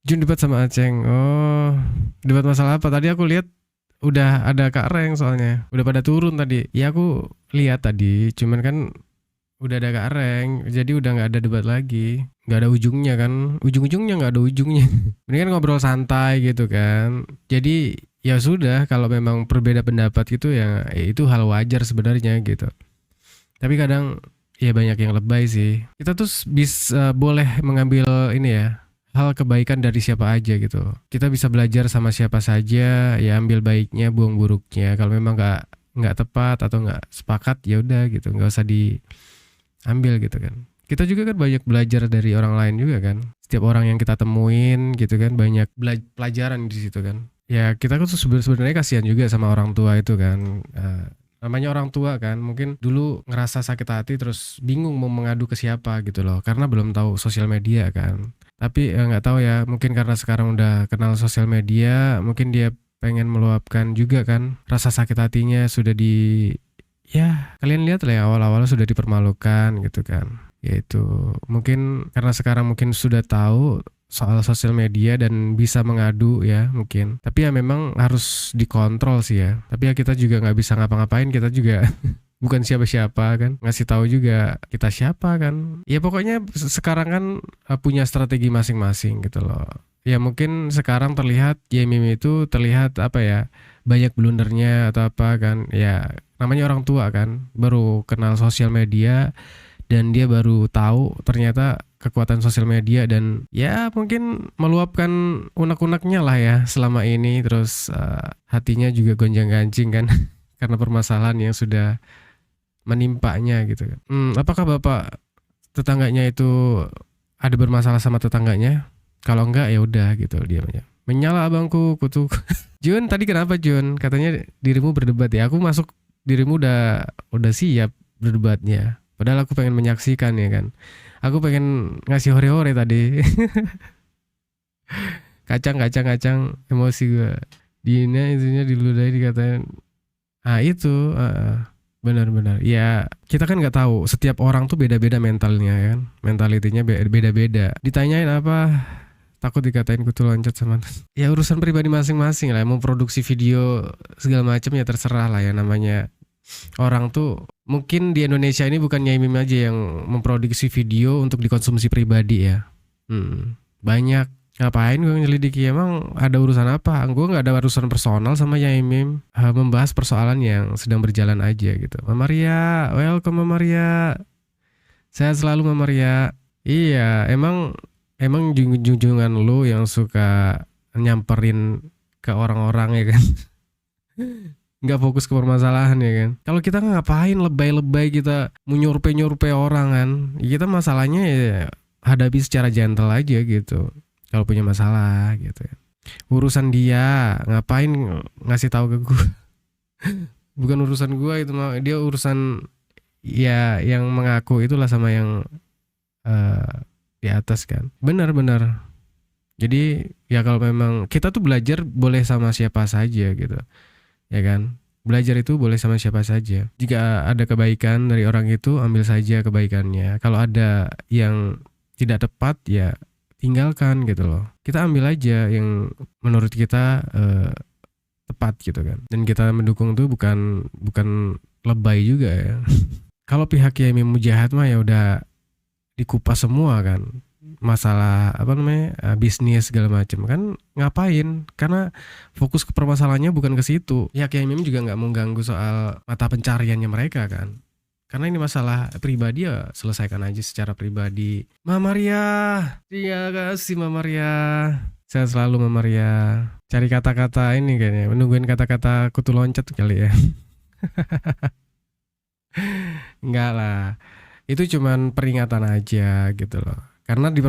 Jun debat sama Aceng. Oh, debat masalah apa? Tadi aku lihat udah ada Kak Reng soalnya. Udah pada turun tadi. Ya aku lihat tadi, cuman kan udah ada Kak Reng, jadi udah nggak ada debat lagi. Nggak ada ujungnya kan. Ujung-ujungnya nggak ada ujungnya. Ini kan ngobrol santai gitu kan. Jadi ya sudah, kalau memang berbeda pendapat gitu ya itu hal wajar sebenarnya gitu. Tapi kadang ya banyak yang lebay sih. Kita tuh bisa boleh mengambil ini ya, hal kebaikan dari siapa aja gitu. Kita bisa belajar sama siapa saja, ya ambil baiknya, buang buruknya. Kalau memang nggak tepat atau nggak sepakat ya udah gitu, nggak usah diambil gitu kan. Kita juga kan banyak belajar dari orang lain juga kan. Setiap orang yang kita temuin gitu kan banyak pelajaran di situ kan. Ya kita tuh sebenarnya kasihan juga sama orang tua itu kan. Namanya orang tua kan, mungkin dulu ngerasa sakit hati terus bingung mau mengadu ke siapa gitu loh, karena belum tahu sosial media kan. Tapi nggak tahu ya, mungkin karena sekarang udah kenal sosial media, mungkin dia pengen meluapkan juga kan rasa sakit hatinya. Sudah ya kalian lihat lah ya, awal-awal sudah dipermalukan gitu kan. Yaitu mungkin karena sekarang mungkin sudah tahu soal sosial media dan bisa mengadu ya mungkin. Tapi ya memang harus dikontrol sih ya. Tapi ya kita juga nggak bisa ngapa-ngapain, kita juga bukan siapa-siapa kan. Ngasih tahu juga kita siapa kan. Ya pokoknya sekarang kan punya strategi masing-masing gitu loh. Ya mungkin sekarang terlihat Yemim itu terlihat apa ya, banyak blundernya atau apa kan. Ya namanya orang tua kan, baru kenal sosial media dan dia baru tahu ternyata kekuatan sosial media, dan ya mungkin meluapkan unek-uneknya lah ya selama ini. Terus hatinya juga gonjang-ganjing kan karena permasalahan yang sudah menimpanya gitu kan. Apakah bapak tetangganya itu ada bermasalah sama tetangganya? Kalau enggak ya udah gitu diamnya. Menyala abangku kutuk. Jun, tadi kenapa Jun? Katanya dirimu berdebat ya. Aku masuk dirimu udah siap berdebatnya. Padahal aku pengen menyaksikan ya kan. Aku pengen ngasih hore-hore tadi. Kacang emosi gue. Dina intinya diludahi dikatain. Itu benar-benar. Ya kita kan nggak tahu. Setiap orang tuh beda-beda mentalnya kan. Mentalitinya beda-beda. Ditanyain apa? Takut dikatain kutu loncat sama. Ya urusan pribadi masing-masing lah. Mau produksi video segala macam ya terserah lah ya, namanya orang tuh. Mungkin di Indonesia ini bukan Nyaimim aja yang memproduksi video untuk dikonsumsi pribadi ya. Banyak. Ngapain gue nyelidiki, emang ada urusan apa? Gue nggak ada urusan personal sama Nyaimim. Membahas persoalan yang sedang berjalan aja gitu. Mama Ria, welcome Mama Ria. Sehat selalu Mama Ria. Iya, emang junjungan lu yang suka nyamperin ke orang-orang ya kan. Nggak fokus ke permasalahan ya kan. Kalau kita ngapain lebay-lebay, kita menyurpe-nyurpe orang kan. Ya kita masalahnya ya hadapi secara gentle aja gitu. Kalau punya masalah gitu ya. Urusan dia, ngapain ngasih tahu ke gue? Bukan urusan gue itu mah, dia urusan ya yang mengaku itulah sama yang eh, di atas kan. Benar-benar. Jadi ya kalau memang kita tuh belajar boleh sama siapa saja gitu. Ya kan? Belajar itu boleh sama siapa saja. Jika ada kebaikan dari orang itu, ambil saja kebaikannya. Kalau ada yang tidak tepat, ya tinggalkan gitu loh. Kita ambil aja yang menurut kita tepat gitu kan. Dan kita mendukung tuh bukan lebay juga ya. Kalau pihak yang jahat mah ya udah dikupas semua kan. Masalah apa namanya, bisnis segala macam kan, ngapain, karena fokus ke permasalahannya bukan ke situ. Ya kayak Mim juga nggak mau ganggu soal mata pencariannya mereka kan, karena ini masalah pribadi ya selesaikan aja secara pribadi. Mama Ria, terima kasih Mama Ria, sehat selalu Mama Ria. Cari kata-kata ini kayaknya, menungguin kata-kata kutu loncat kali ya. Enggak lah, itu cuman peringatan aja gitu loh. Karena di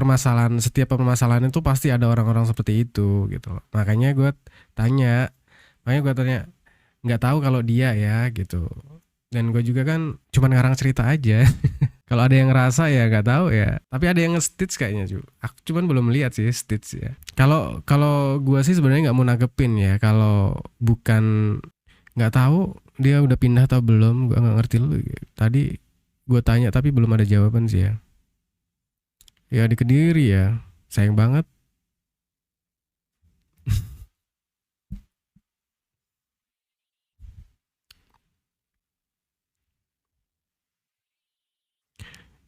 setiap permasalahan itu pasti ada orang-orang seperti itu gitu loh. Makanya gue tanya, nggak tahu kalau dia ya gitu. Dan gue juga kan cuman ngarang cerita aja. Kalau ada yang ngerasa ya nggak tahu ya. Tapi ada yang nge-stitch kayaknya juga. Aku cuman belum lihat sih stitch ya. Kalau gue sih sebenarnya nggak mau nanggepin ya. Kalau bukan, nggak tahu dia udah pindah atau belum. Gue nggak ngerti lu. Tadi gue tanya tapi belum ada jawaban sih ya. Ya di Kediri ya, sayang banget.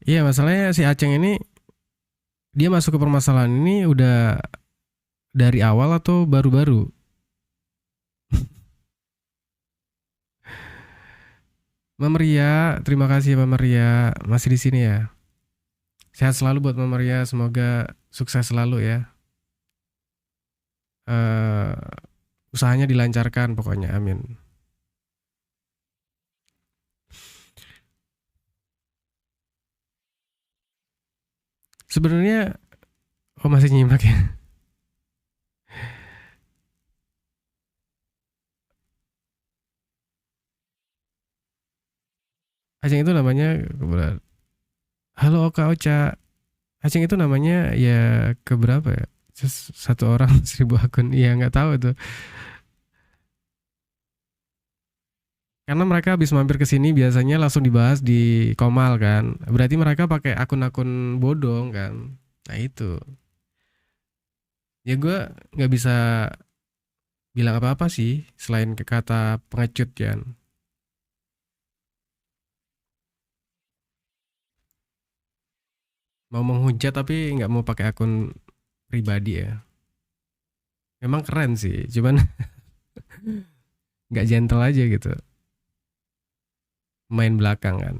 Iya, masalahnya si Aceng ini dia masuk ke permasalahan ini udah dari awal atau baru-baru? Mama Ria, terima kasih Mama Ria masih di sini ya. Sehat selalu buat Mama Ria, semoga sukses selalu ya. Eh, usahanya dilancarkan pokoknya, amin. Sebenarnya, oh masih nyimak ya. Aceng itu namanya, halo Oka Ocha. Aceng itu namanya ya keberapa ya? Satu orang 1000 akun, iya nggak tahu itu. Karena mereka habis mampir ke sini biasanya langsung dibahas di Komal kan. Berarti mereka pakai akun-akun bodong kan. Nah itu. Ya gue nggak bisa bilang apa-apa sih selain ke kata pengecut kan. Mau menghujat tapi nggak mau pakai akun pribadi ya. Memang keren sih, cuman nggak gentle aja gitu. Main belakang kan.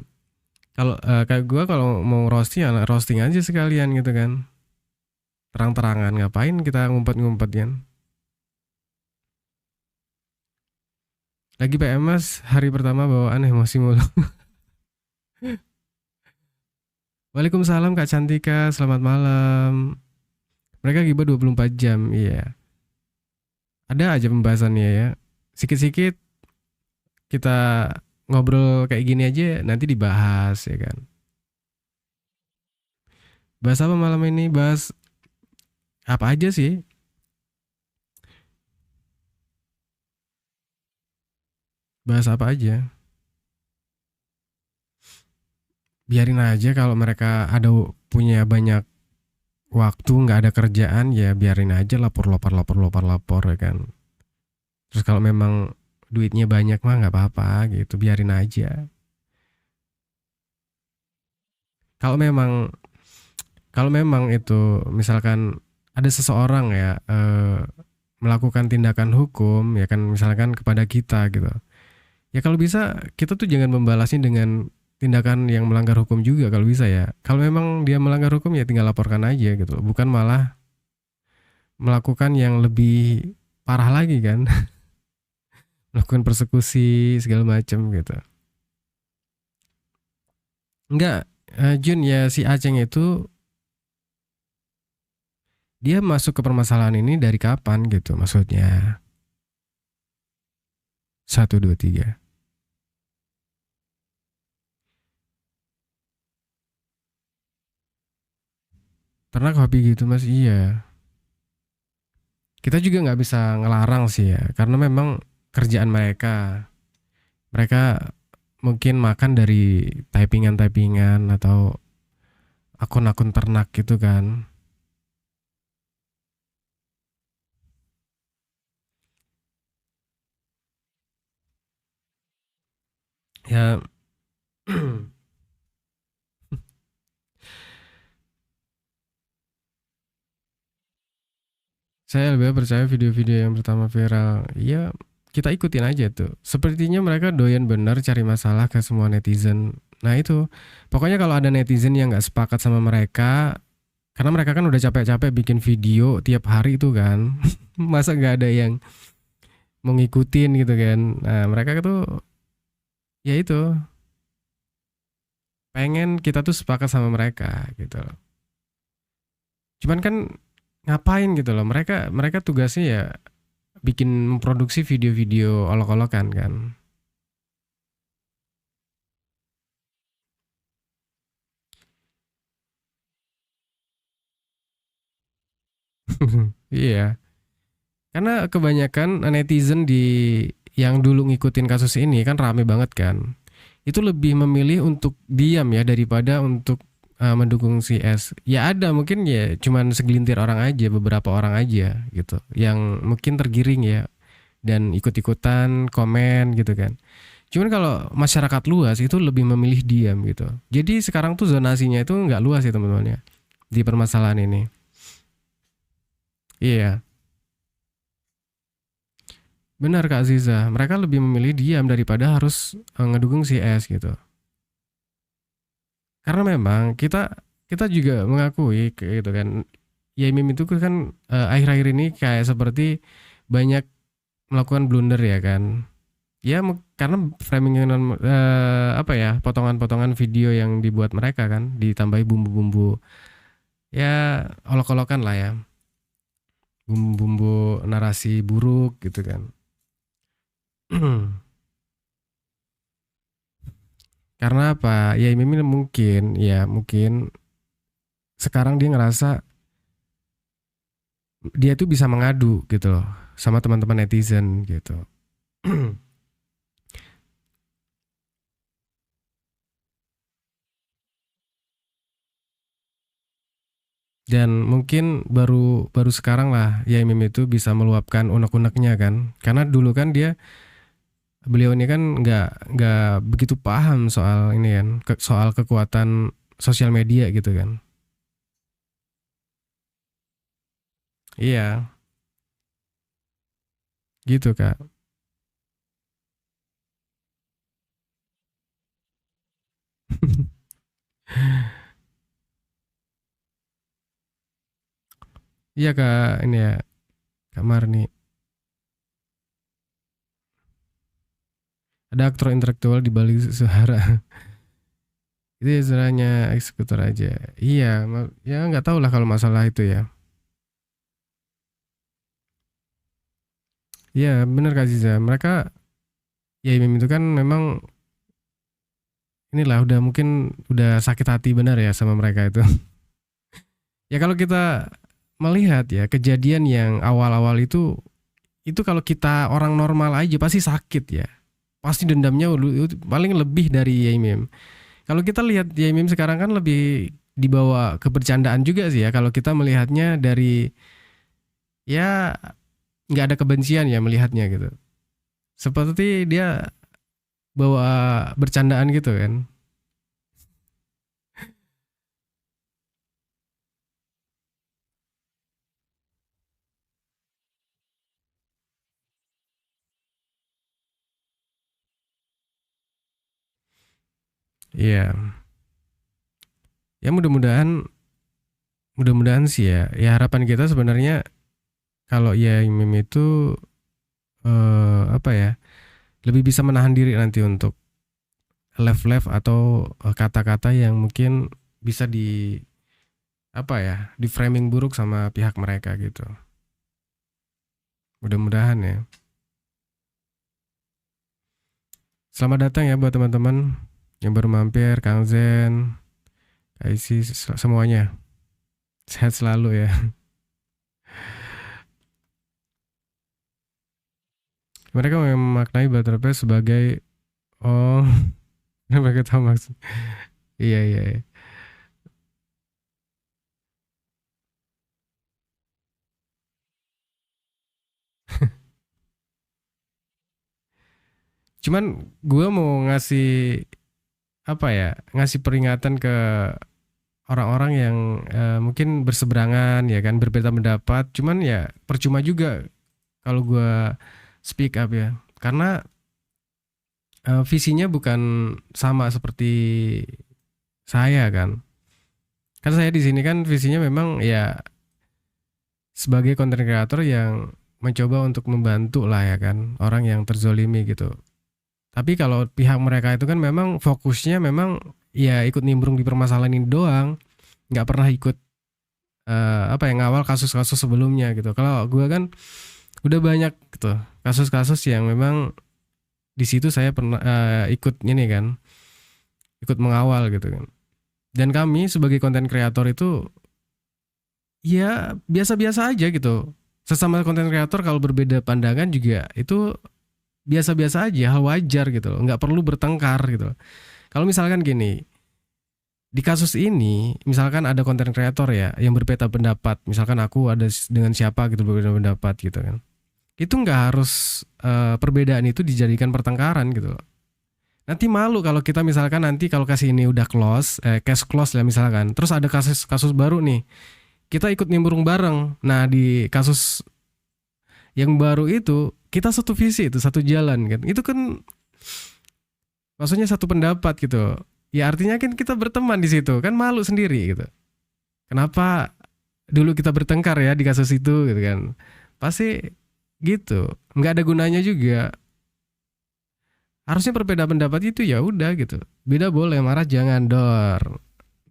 Kalau kayak gue kalau mau roasting ya roasting aja sekalian gitu kan. Terang-terangan ngapain kita ngumpet-ngumpet kan. Lagi PMS hari pertama bawaan emosi mulu. Waalaikumsalam Kak Cantika, selamat malam. Mereka gibah 24 jam, iya. Ada aja pembahasannya ya. Sikit-sikit kita ngobrol kayak gini aja nanti dibahas ya kan. Bahas apa malam ini? Bahas apa aja sih? Bahas apa aja? Biarin aja kalau mereka ada punya banyak waktu nggak ada kerjaan ya biarin aja lapor ya kan. Terus kalau memang duitnya banyak mah nggak apa-apa gitu biarin aja. Kalau memang kalau memang itu misalkan ada seseorang ya melakukan tindakan hukum ya kan misalkan kepada kita gitu. Ya kalau bisa kita tuh jangan membalasnya dengan tindakan yang melanggar hukum juga kalau bisa ya. Kalau memang dia melanggar hukum ya tinggal laporkan aja gitu. Bukan malah melakukan yang lebih parah lagi kan. Melakukan persekusi segala macam gitu. Enggak, Jun ya si Aceng itu dia masuk ke permasalahan ini dari kapan gitu maksudnya. Satu, dua, tiga. Ternak hobi gitu mas, iya. Kita juga nggak bisa ngelarang sih ya, karena memang kerjaan mereka. Mereka mungkin makan dari typingan-typingan atau akun-akun ternak gitu kan. Ya, saya lebih percaya video-video yang pertama viral. Iya, kita ikutin aja tuh. Sepertinya mereka doyan bener cari masalah ke semua netizen. Nah itu, pokoknya kalau ada netizen yang nggak sepakat sama mereka, karena mereka kan udah capek-capek bikin video tiap hari itu kan, masa nggak ada yang mau ngikutin gitu kan. Nah mereka tuh, ya itu, pengen kita tuh sepakat sama mereka gitu loh. Cuman kan ngapain gitu loh, mereka mereka tugasnya ya bikin memproduksi video-video olok-olokan kan. Iya, karena kebanyakan netizen yang dulu ngikutin kasus ini kan rame banget kan. Itu lebih memilih untuk diam ya daripada untuk mendukung si S. Ya ada mungkin ya cuman segelintir orang aja, beberapa orang aja gitu yang mungkin tergiring ya dan ikut-ikutan komen gitu kan. Cuman kalau masyarakat luas itu lebih memilih diam gitu. Jadi sekarang tuh zonasinya itu nggak luas ya teman-teman ya di permasalahan ini. Iya, benar Kak Ziza. Mereka lebih memilih diam daripada harus ngedukung si S gitu. Karena memang kita kita juga mengakui kayak gitu kan. Yaimim itu kan akhir-akhir ini kayak seperti banyak melakukan blunder ya kan. Ya karena framing apa ya, potongan-potongan video yang dibuat mereka kan, ditambahi bumbu-bumbu ya olok-olokan lah ya, bumbu-bumbu narasi buruk gitu kan. Karena apa? Ya ini mungkin ya mungkin sekarang dia ngerasa dia tuh bisa mengadu gitu loh sama teman-teman netizen gitu. Dan mungkin baru baru sekarang lah ya Imim itu bisa meluapkan unek-uneknya kan. Karena dulu kan beliau ini kan nggak begitu paham soal ini kan, soal kekuatan sosial media gitu kan. Iya, gitu Kak. Iya Kak, ini ya Kak Marni. Ada aktor intelektual di balik suara. Itu ya sebenarnya eksekutor aja. Iya, ya nggak tahu lah kalau masalah itu ya. Iya, benar Kak Ziza. Mereka ya Imim itu kan memang inilah udah mungkin udah sakit hati benar ya sama mereka itu. Ya kalau kita melihat ya kejadian yang awal-awal itu kalau kita orang normal aja pasti sakit ya. Pasti dendamnya paling lebih dari Yaimim. Kalau kita lihat Yaimim sekarang kan lebih dibawa ke bercandaan juga sih ya. Kalau kita melihatnya dari ya nggak ada kebencian ya melihatnya gitu. Seperti dia bawa bercandaan gitu kan. Iya. Ya mudah-mudahan sih ya. Ya harapan kita sebenarnya kalau Yaimim itu apa ya? Lebih bisa menahan diri nanti untuk live-live atau kata-kata yang mungkin bisa di apa ya, di framing buruk sama pihak mereka gitu. Mudah-mudahan ya. Selamat datang ya buat teman-teman yang baru mampir, Kang Zen, Kak Isi, semuanya. Sehat selalu ya. Mereka memaknai Butterfly sebagai oh, mereka tahu maksud. Iya iya. Iya. Cuman gue mau ngasih apa ya, ngasih peringatan ke orang-orang yang mungkin berseberangan ya kan, berbeda pendapat. Cuman ya percuma juga kalau gue speak up ya, karena visinya bukan sama seperti saya kan. Kan saya di sini kan visinya memang ya sebagai content creator yang mencoba untuk membantu lah ya kan orang yang terzolimi gitu. Tapi kalau pihak mereka itu kan memang fokusnya memang ya ikut nimbrung di permasalahan ini doang, nggak pernah ikut apa yang ngawal kasus-kasus sebelumnya gitu. Kalau gue kan udah banyak gitu kasus-kasus yang memang di situ saya pernah ikut ini kan, ikut mengawal gitu kan. Dan kami sebagai konten kreator itu ya biasa-biasa aja gitu. Sesama konten kreator kalau berbeda pandangan juga itu biasa-biasa aja, hal wajar gitu loh. Nggak perlu bertengkar gitu loh. Kalau misalkan gini, di kasus ini misalkan ada konten kreator ya yang berbeda pendapat, misalkan aku ada dengan siapa gitu berbeda pendapat gitu kan, itu nggak harus perbedaan itu dijadikan pertengkaran gitu loh. Nanti malu kalau kita misalkan nanti kalau kasih ini udah close, case close lah misalkan. Terus ada kasus kasus baru nih. Kita ikut nimbrung bareng. Nah, di kasus yang baru itu kita satu visi itu, satu jalan kan. Itu kan maksudnya satu pendapat gitu. Ya artinya kan kita berteman di situ, kan malu sendiri gitu. Kenapa dulu kita bertengkar ya di kasus itu gitu kan. Pasti gitu. Nggak ada gunanya juga. Harusnya berbeda pendapat itu ya udah gitu. Beda boleh, marah jangan dor.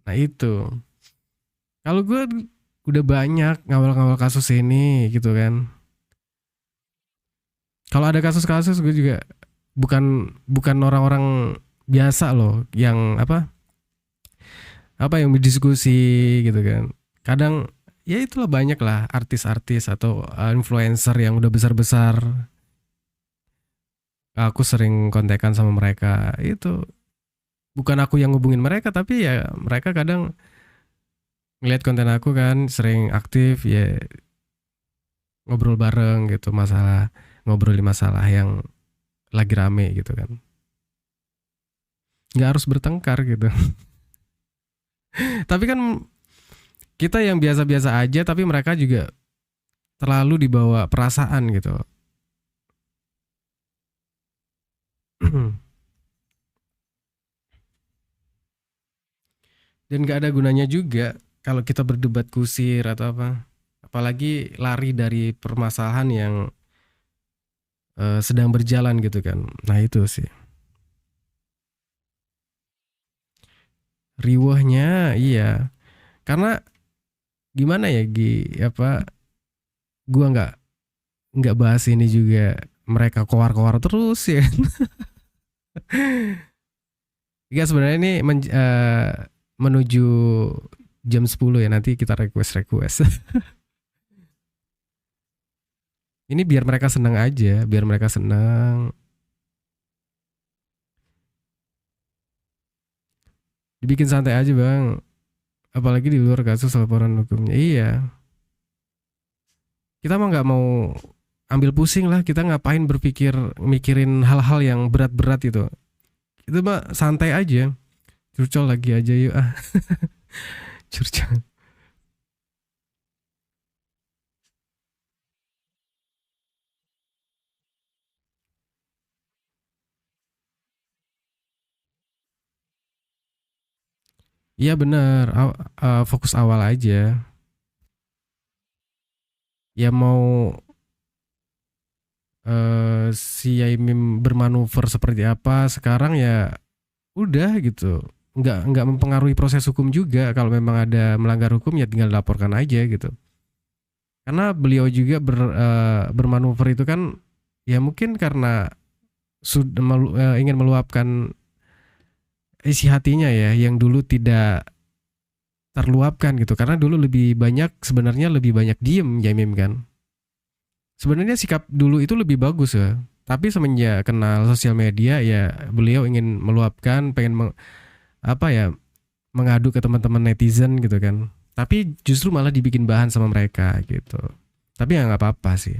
Nah itu. Kalau gue udah banyak ngawal-ngawal kasus ini gitu kan. Kalau ada kasus-kasus gue juga bukan bukan orang-orang biasa loh yang apa yang berdiskusi gitu kan. Kadang ya itulah banyak lah artis-artis atau influencer yang udah besar-besar. Aku sering kontekan sama mereka. Itu bukan aku yang ngubungin mereka tapi ya mereka kadang ngeliat konten aku kan sering aktif ya ngobrol bareng gitu masalah ngobrolin masalah yang lagi rame gitu kan. Nggak harus bertengkar gitu. Tapi kan kita yang biasa-biasa aja tapi mereka juga terlalu dibawa perasaan gitu. Dan nggak ada gunanya juga kalau kita berdebat kusir atau apa. Apalagi lari dari permasalahan yang sedang berjalan gitu kan. Nah itu sih. Riwahnya iya. Karena gimana ya apa gua nggak bahas ini juga mereka koar-koar terus ya. Iya sebenarnya ini menuju jam 10 ya nanti kita request. Ini biar mereka senang aja, biar mereka senang. Dibikin santai aja bang. Apalagi di luar kasus laporan hukumnya. Iya. Kita mah nggak mau ambil pusing lah. Kita ngapain mikirin hal-hal yang berat-berat itu. Itu mah santai aja. Curcol lagi aja yuk ah. Curcol. Iya bener. Fokus awal aja. Ya mau si Yaimim bermanuver seperti apa sekarang ya udah gitu. Nggak mempengaruhi proses hukum juga. Kalau memang ada melanggar hukum ya tinggal laporkan aja gitu. Karena beliau juga bermanuver itu kan ya mungkin karena sudah ingin meluapkan isi hatinya ya yang dulu tidak terluapkan gitu. Karena dulu lebih banyak diem Yaimim kan. Sebenarnya sikap dulu itu lebih bagus ya. Tapi semenjak kenal sosial media ya beliau ingin meluapkan, apa ya mengadu ke teman-teman netizen gitu kan. Tapi justru malah dibikin bahan sama mereka gitu. Tapi ya nggak apa-apa sih.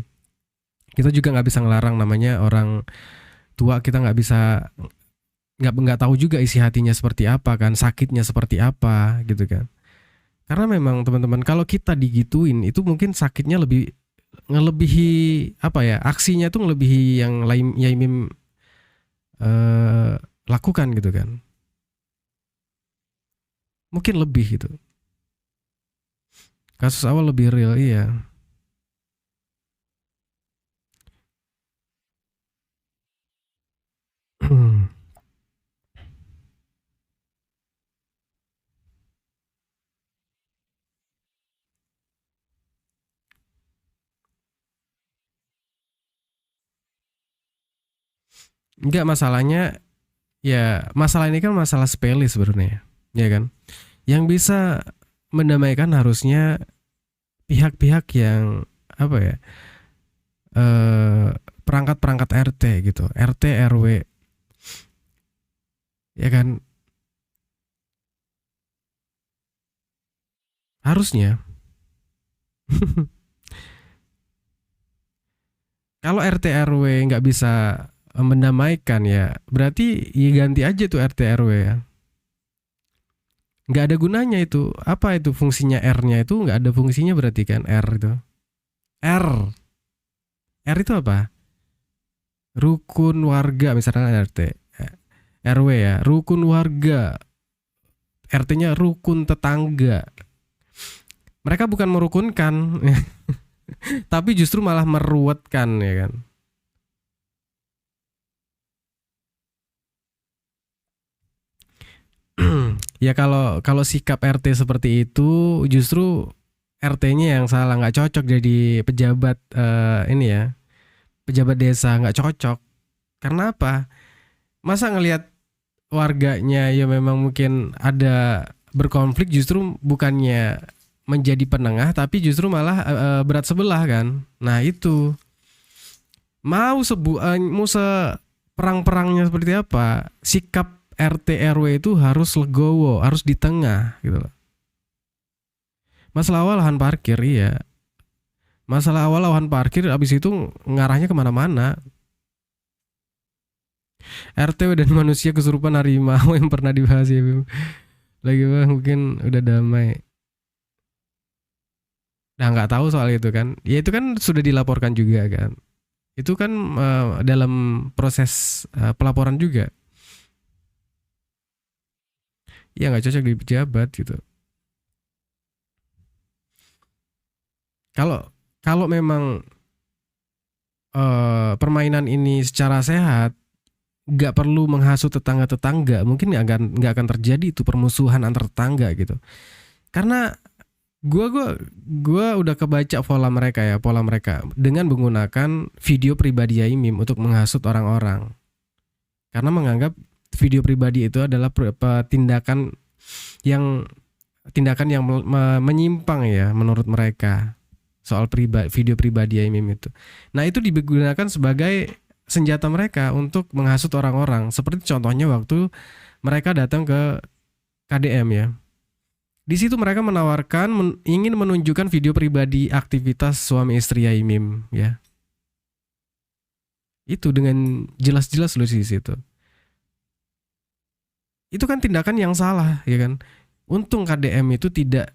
Kita juga nggak bisa ngelarang namanya orang tua kita nggak tahu juga isi hatinya seperti apa kan, sakitnya seperti apa gitu kan. Karena memang teman-teman kalau kita digituin itu mungkin sakitnya lebih ngelebihi apa ya aksinya tuh ngelebihi yang lain Yaimim lakukan gitu kan. Mungkin lebih gitu. Kasus awal lebih real iya. Enggak masalahnya ya masalah ini kan masalah sepele sebenarnya ya kan. Yang bisa mendamaikan harusnya pihak-pihak yang apa ya perangkat-perangkat RT gitu, RT RW ya kan harusnya. Kalau RT RW nggak bisa mendamaikan ya, berarti ya ganti aja tuh RT RW ya. Nggak ada gunanya itu. Apa itu fungsinya R-nya itu nggak ada fungsinya berarti kan R itu. R. R itu apa? Rukun warga misalnya RT. RW ya, rukun warga. RT-nya rukun tetangga. Mereka bukan merukunkan, tapi justru malah meruwetkan ya kan. Ya kalau kalau sikap RT seperti itu justru RT-nya yang salah, nggak cocok jadi pejabat ini ya, pejabat desa nggak cocok. Karena apa? Masa ngelihat warganya ya memang mungkin ada berkonflik justru bukannya menjadi penengah tapi justru malah berat sebelah kan. Nah itu mau perang-perangnya seperti apa, sikap RT RW itu harus legowo, harus di tengah gitu loh. Masalah awal lahan parkir iya. Masalah awal lahan parkir abis itu ngarahnya kemana-mana. RT dan manusia kesurupan harimau yang pernah dibahas ya Bim. Lagi bang mungkin udah damai. Nah nggak tahu soal itu kan. Ya itu kan sudah dilaporkan juga kan. Itu kan dalam proses pelaporan juga. Ya nggak cocok di pejabat gitu. Kalau kalau memang permainan ini secara sehat, nggak perlu menghasut tetangga-tetangga, mungkin nggak akan terjadi itu permusuhan antar tetangga gitu. Karena gua gua gua udah kebaca pola mereka dengan menggunakan video pribadi Yaimim untuk menghasut orang-orang. Karena menganggap video pribadi itu adalah yang tindakan yang menyimpang ya menurut mereka soal video pribadi Yaimim itu. Nah itu digunakan sebagai senjata mereka untuk menghasut orang-orang. Seperti contohnya waktu mereka datang ke KDM ya. Di situ mereka menawarkan ingin menunjukkan video pribadi aktivitas suami istri Yaimim ya. Itu dengan jelas-jelas loh di situ. Itu kan tindakan yang salah ya kan. Untung KDM itu tidak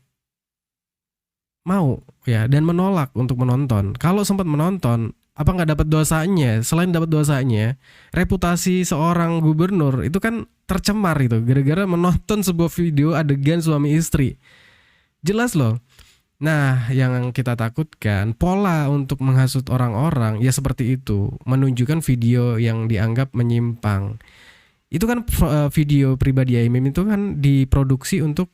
mau ya dan menolak untuk menonton. Kalau sempat menonton, apa nggak dapat dosanya? Selain dapat dosanya, reputasi seorang gubernur itu kan tercemar itu gara-gara menonton sebuah video adegan suami istri. Jelas loh. Nah, yang kita takutkan pola untuk menghasut orang-orang ya seperti itu, menunjukkan video yang dianggap menyimpang. Itu kan video pribadi Aimim itu kan diproduksi untuk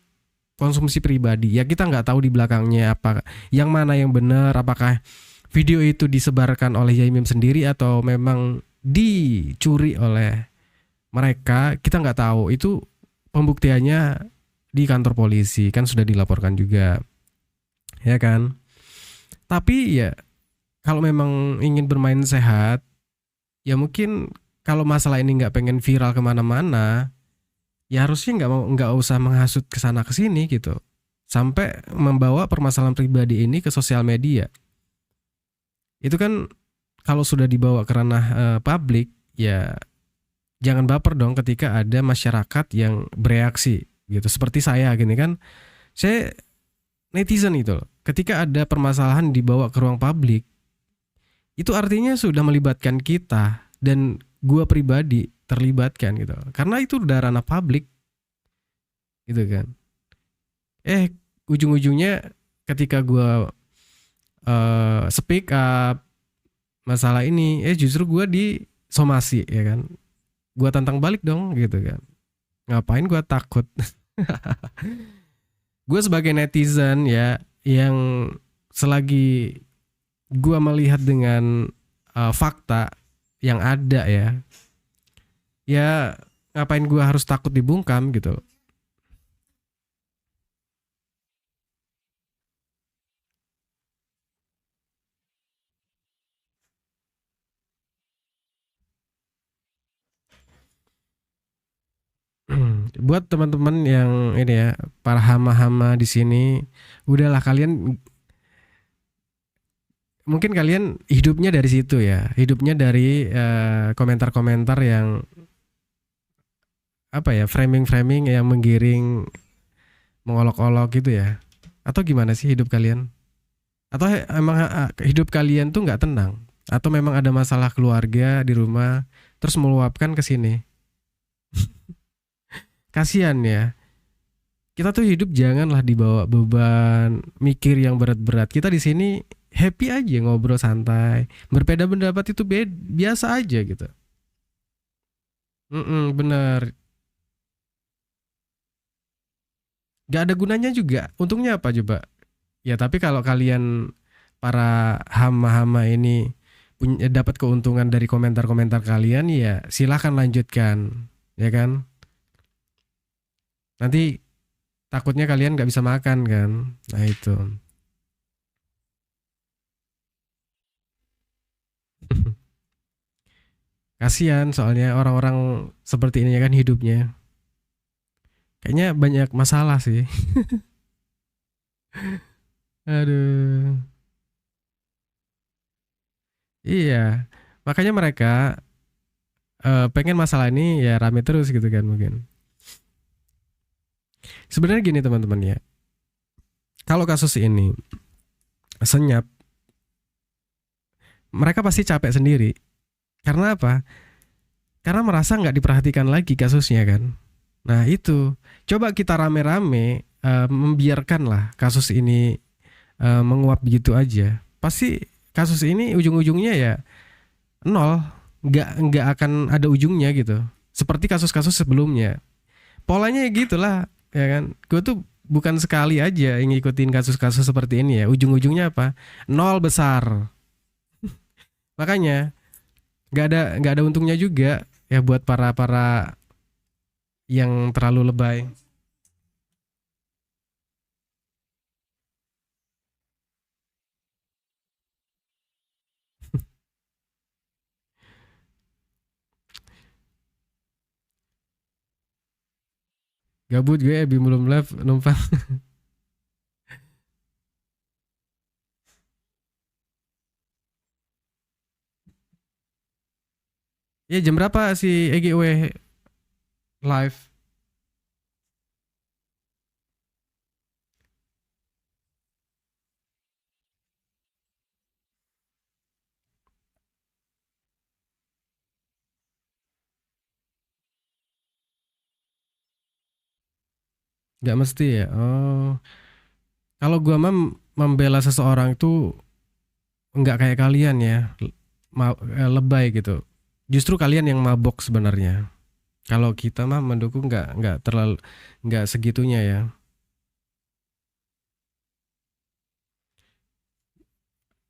konsumsi pribadi. Ya kita nggak tahu di belakangnya apa yang mana yang benar, apakah video itu disebarkan oleh Yaimim sendiri atau memang dicuri oleh mereka, kita nggak tahu. Itu pembuktiannya di kantor polisi kan sudah dilaporkan juga, ya kan. Tapi ya kalau memang ingin bermain sehat, ya mungkin kalau masalah ini nggak pengen viral kemana-mana, ya harusnya nggak usah menghasut kesana kesini gitu, sampai membawa permasalahan pribadi ini ke sosial media. Itu kan kalau sudah dibawa ke ranah publik, ya jangan baper dong ketika ada masyarakat yang bereaksi gitu. Seperti saya gini kan, saya netizen itu loh. Ketika ada permasalahan dibawa ke ruang publik, itu artinya sudah melibatkan kita dan gua pribadi terlibatkan gitu. Karena itu udah ranah publik gitu kan. Ujung-ujungnya ketika gua speak up masalah ini, justru gua disomasi ya kan. Gua tantang balik dong gitu kan. Ngapain gua takut? Gue sebagai netizen ya yang selagi gue melihat dengan fakta yang ada ya ngapain gue harus takut dibungkam gitu. Buat teman-teman yang ini ya, para hama-hama di sini, udahlah kalian mungkin kalian hidupnya dari situ ya, hidupnya dari komentar-komentar yang apa ya, framing-framing yang menggiring, mengolok-olok gitu ya. Atau gimana sih hidup kalian? Atau emang hidup kalian tuh nggak tenang? Atau memang ada masalah keluarga di rumah, terus meluapkan ke sini? Kasihan ya. Kita tuh hidup janganlah dibawa beban, mikir yang berat-berat. Kita di sini happy aja ngobrol santai. Berbeda pendapat itu biasa aja gitu. Bener. Gak ada gunanya juga. Untungnya apa coba? Ya tapi kalau kalian para hama-hama ini punya dapat keuntungan dari komentar-komentar kalian, ya silahkan lanjutkan, ya kan? Nanti takutnya kalian nggak bisa makan kan? Nah itu. Kasihan soalnya orang-orang seperti ini ya kan hidupnya. Kayaknya banyak masalah sih. Aduh. Iya. Makanya mereka pengen masalah ini ya rame terus gitu kan mungkin. Sebenarnya gini teman-teman ya. Kalau kasus ini senyap, mereka pasti capek sendiri. Karena apa? Karena merasa nggak diperhatikan lagi kasusnya kan. Nah itu, coba kita rame-rame membiarkanlah kasus ini menguap begitu aja. Pasti kasus ini ujung-ujungnya ya nol, nggak akan ada ujungnya gitu. Seperti kasus-kasus sebelumnya. Polanya ya gitulah, ya kan. Gue tuh bukan sekali aja ngikutin kasus-kasus seperti ini ya. Ujung-ujungnya apa? Nol besar. Makanya nggak ada untungnya juga ya buat para para yang terlalu lebay. Gabut gue ya, belum live numpang. Ya jam berapa si EGW live? Gak mesti ya. Oh, kalau gua membela seseorang itu nggak kayak kalian ya, lebay gitu. Justru kalian yang mabok sebenarnya. Kalau kita mah mendukung nggak terlalu nggak segitunya ya.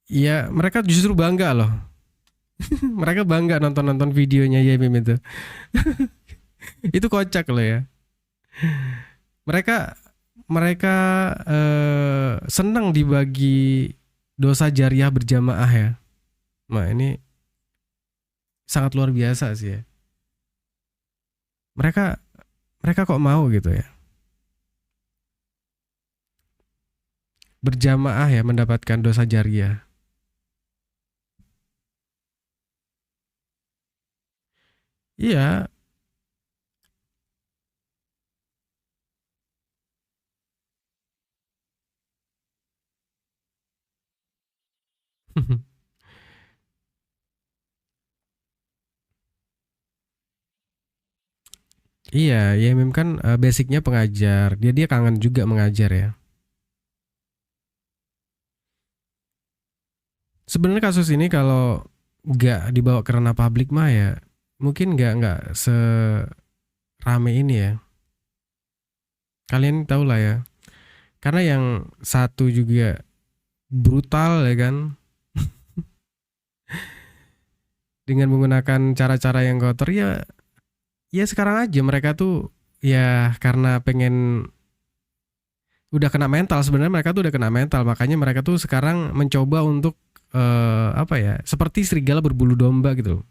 Iya, mereka justru bangga loh. Mereka bangga nonton-nonton videonya Yemim itu. Itu kocak loh ya. Mereka mereka senang dibagi dosa jariah berjamaah ya. Nah, ini sangat luar biasa sih ya. Mereka mereka kok mau gitu ya. Berjamaah ya mendapatkan dosa jariah. Iya. Iya, ya Mim kan basicnya pengajar. Dia dia kangen juga mengajar ya. Sebenarnya kasus ini kalau nggak dibawa ke ranah publik mah ya mungkin nggak serame ini ya. Kalian tahu lah ya. Karena yang satu juga brutal ya kan, dengan menggunakan cara-cara yang kotor ya. Ya sekarang aja mereka tuh ya karena pengen udah kena mental, sebenarnya mereka tuh udah kena mental, makanya mereka tuh sekarang mencoba untuk apa ya, seperti serigala berbulu domba gitu,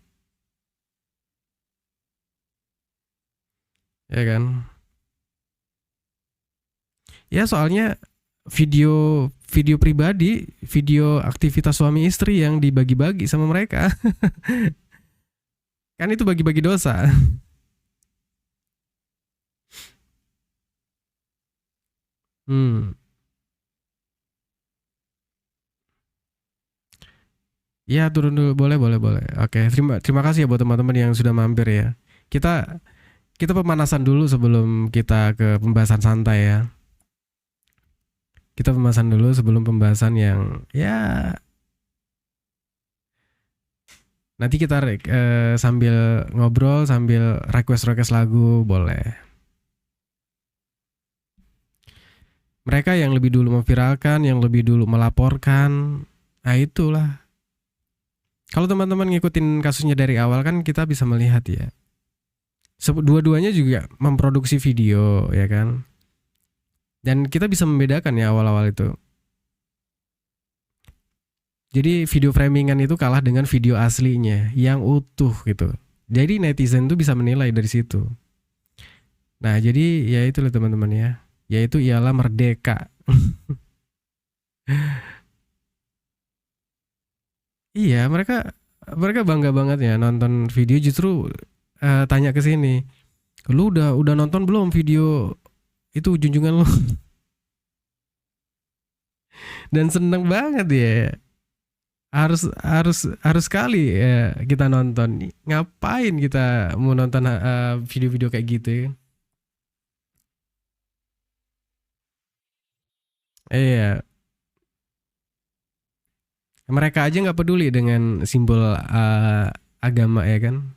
ya kan? Ya soalnya video video pribadi, video aktivitas suami istri yang dibagi-bagi sama mereka. Kan itu bagi-bagi dosa. Hmm. Ya turun dulu, boleh boleh boleh. Oke, terima terima kasih ya buat teman-teman yang sudah mampir ya. Kita kita pemanasan dulu sebelum kita ke pembahasan santai ya. Kita pembahasan dulu sebelum pembahasan yang ya nanti kita sambil ngobrol sambil request lagu boleh. Mereka yang lebih dulu memviralkan, yang lebih dulu melaporkan, nah itulah. Kalau teman-teman ngikutin kasusnya dari awal kan kita bisa melihat ya. Dua-duanya juga memproduksi video ya kan. Dan kita bisa membedakan ya awal-awal itu. Jadi video framingan itu kalah dengan video aslinya yang utuh gitu. Jadi netizen tuh bisa menilai dari situ. Nah jadi ya itulah teman-teman ya. Yaitu ialah merdeka. Iya mereka mereka bangga banget ya nonton video justru tanya ke sini. Lu udah nonton belum video itu junjungan lu? Dan seneng banget ya. Harus sekali ya kita nonton. Ngapain kita mau nonton video-video kayak gitu ya? Iya, mereka aja nggak peduli dengan simbol agama ya kan?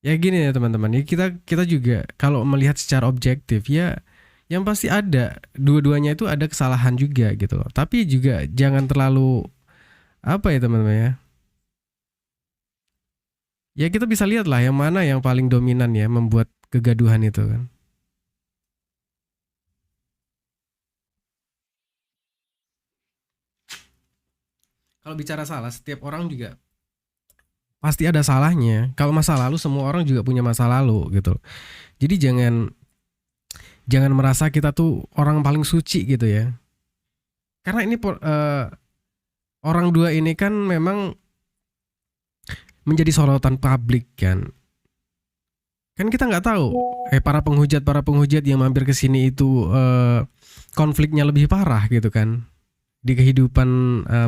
Ya gini ya teman-teman, ya kita juga kalau melihat secara objektif ya yang pasti ada dua-duanya itu ada kesalahan juga gitu loh. Tapi juga jangan terlalu apa ya teman-teman ya. Ya kita bisa lihat lah yang mana yang paling dominan ya membuat kegaduhan itu kan. Kalau bicara salah, setiap orang juga pasti ada salahnya. Kalau masa lalu semua orang juga punya masa lalu gitu. Jadi jangan jangan merasa kita tuh orang paling suci gitu ya. Karena ini orang dua ini kan memang menjadi sorotan publik kan. Kan kita nggak tahu para penghujat yang mampir ke sini itu konfliknya lebih parah gitu kan di kehidupan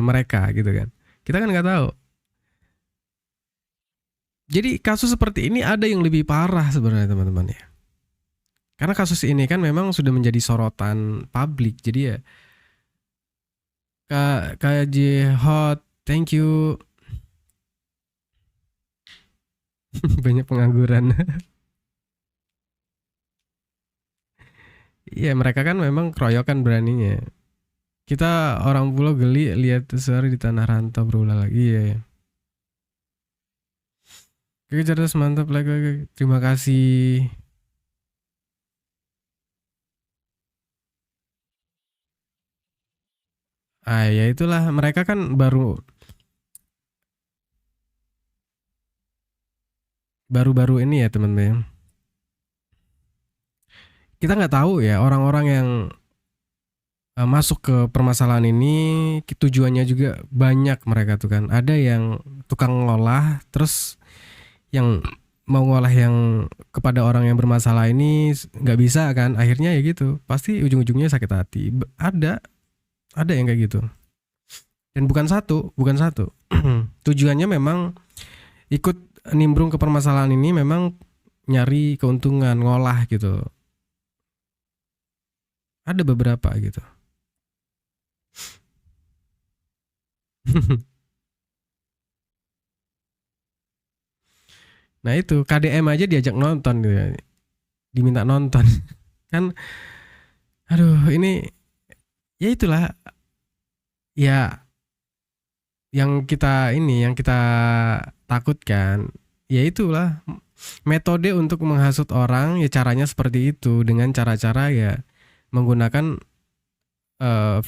mereka gitu kan. Kita kan nggak tahu. Jadi kasus seperti ini ada yang lebih parah sebenarnya teman-teman ya. Karena kasus ini kan memang sudah menjadi sorotan publik. Jadi ya KJ Hot, thank you. Banyak pengangguran. Iya mereka kan memang keroyokan beraninya. Kita orang pulau geli lihat sehari di tanah rantau berulang lagi ya. Oke cerdas mantap lagi. Terima kasih. Ah ya itulah mereka kan baru-baru ini ya teman-teman. Kita nggak tahu ya orang-orang yang masuk ke permasalahan ini tujuannya juga banyak mereka tuh kan. Ada yang tukang ngolah, terus yang mau ngolah yang kepada orang yang bermasalah ini nggak bisa kan. Akhirnya ya gitu. Pasti ujung-ujungnya sakit hati. Ada yang kayak gitu. Dan bukan satu. Tujuannya memang ikut nimbrung ke permasalahan ini memang nyari keuntungan, ngolah gitu. Ada beberapa gitu. Nah itu KDM aja diajak nonton gitu ya. Diminta nonton. Kan aduh ini ya itulah ya yang kita takutkan ya itulah metode untuk menghasut orang ya caranya seperti itu dengan cara-cara ya menggunakan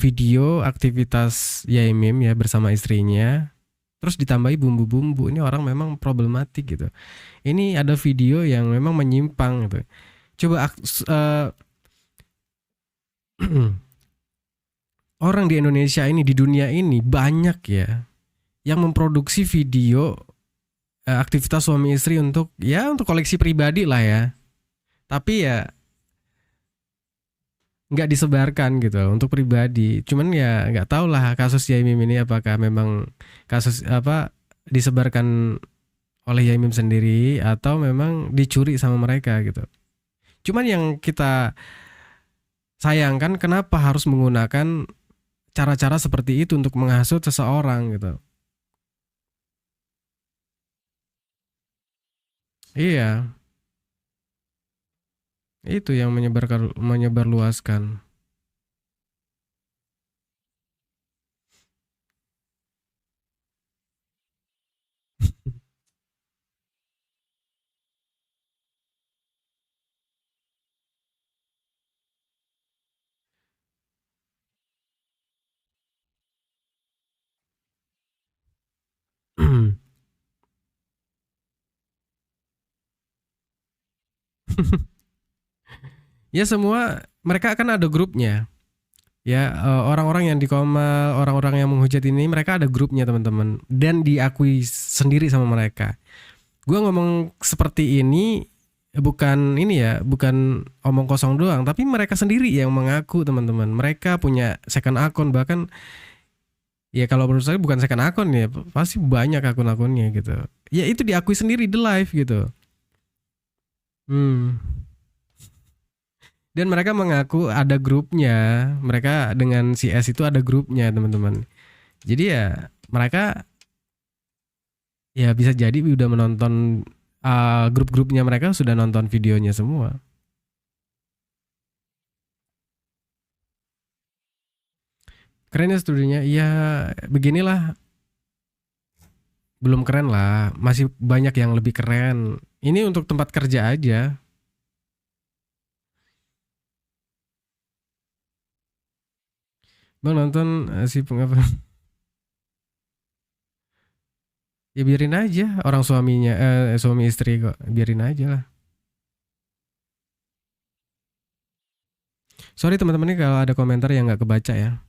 video aktivitas Yaimim ya bersama istrinya terus ditambahi bumbu-bumbu ini orang memang problematik gitu. Ini ada video yang memang menyimpang gitu. Coba Orang di Indonesia ini, di dunia ini banyak ya yang memproduksi video aktivitas suami istri untuk ya untuk koleksi pribadi lah ya. Tapi ya nggak disebarkan gitu loh, untuk pribadi. Cuman ya nggak tahu lah kasus Yaimim ini apakah memang kasus apa disebarkan oleh Yaimim sendiri atau memang dicuri sama mereka gitu. Cuman yang kita sayangkan kenapa harus menggunakan cara-cara seperti itu untuk menghasut seseorang gitu. Iya, itu yang menyebarluaskan. Ya semua mereka kan ada grupnya. Ya orang-orang yang di Komal, orang-orang yang menghujat ini mereka ada grupnya teman-teman dan diakui sendiri sama mereka. Gua ngomong seperti ini bukan ini ya, bukan omong kosong doang, tapi mereka sendiri yang mengaku teman-teman. Mereka punya second akun bahkan ya kalau menurut saya bukan second akun ya, pasti banyak akun-akunnya gitu. Ya itu diakui sendiri di live gitu. Hmm. Dan mereka mengaku ada grupnya. Mereka dengan si S itu ada grupnya teman-teman. Jadi ya mereka ya bisa jadi udah menonton grup-grupnya mereka sudah nonton videonya semua. Keren ya studionya. Ya beginilah, belum keren lah. Masih banyak yang lebih keren. Ini untuk tempat kerja aja. Bang nonton si pengapa? Ya biarin aja orang suaminya suami istri kok. Biarin aja lah. Sorry teman-teman nih kalau ada komentar yang nggak kebaca ya.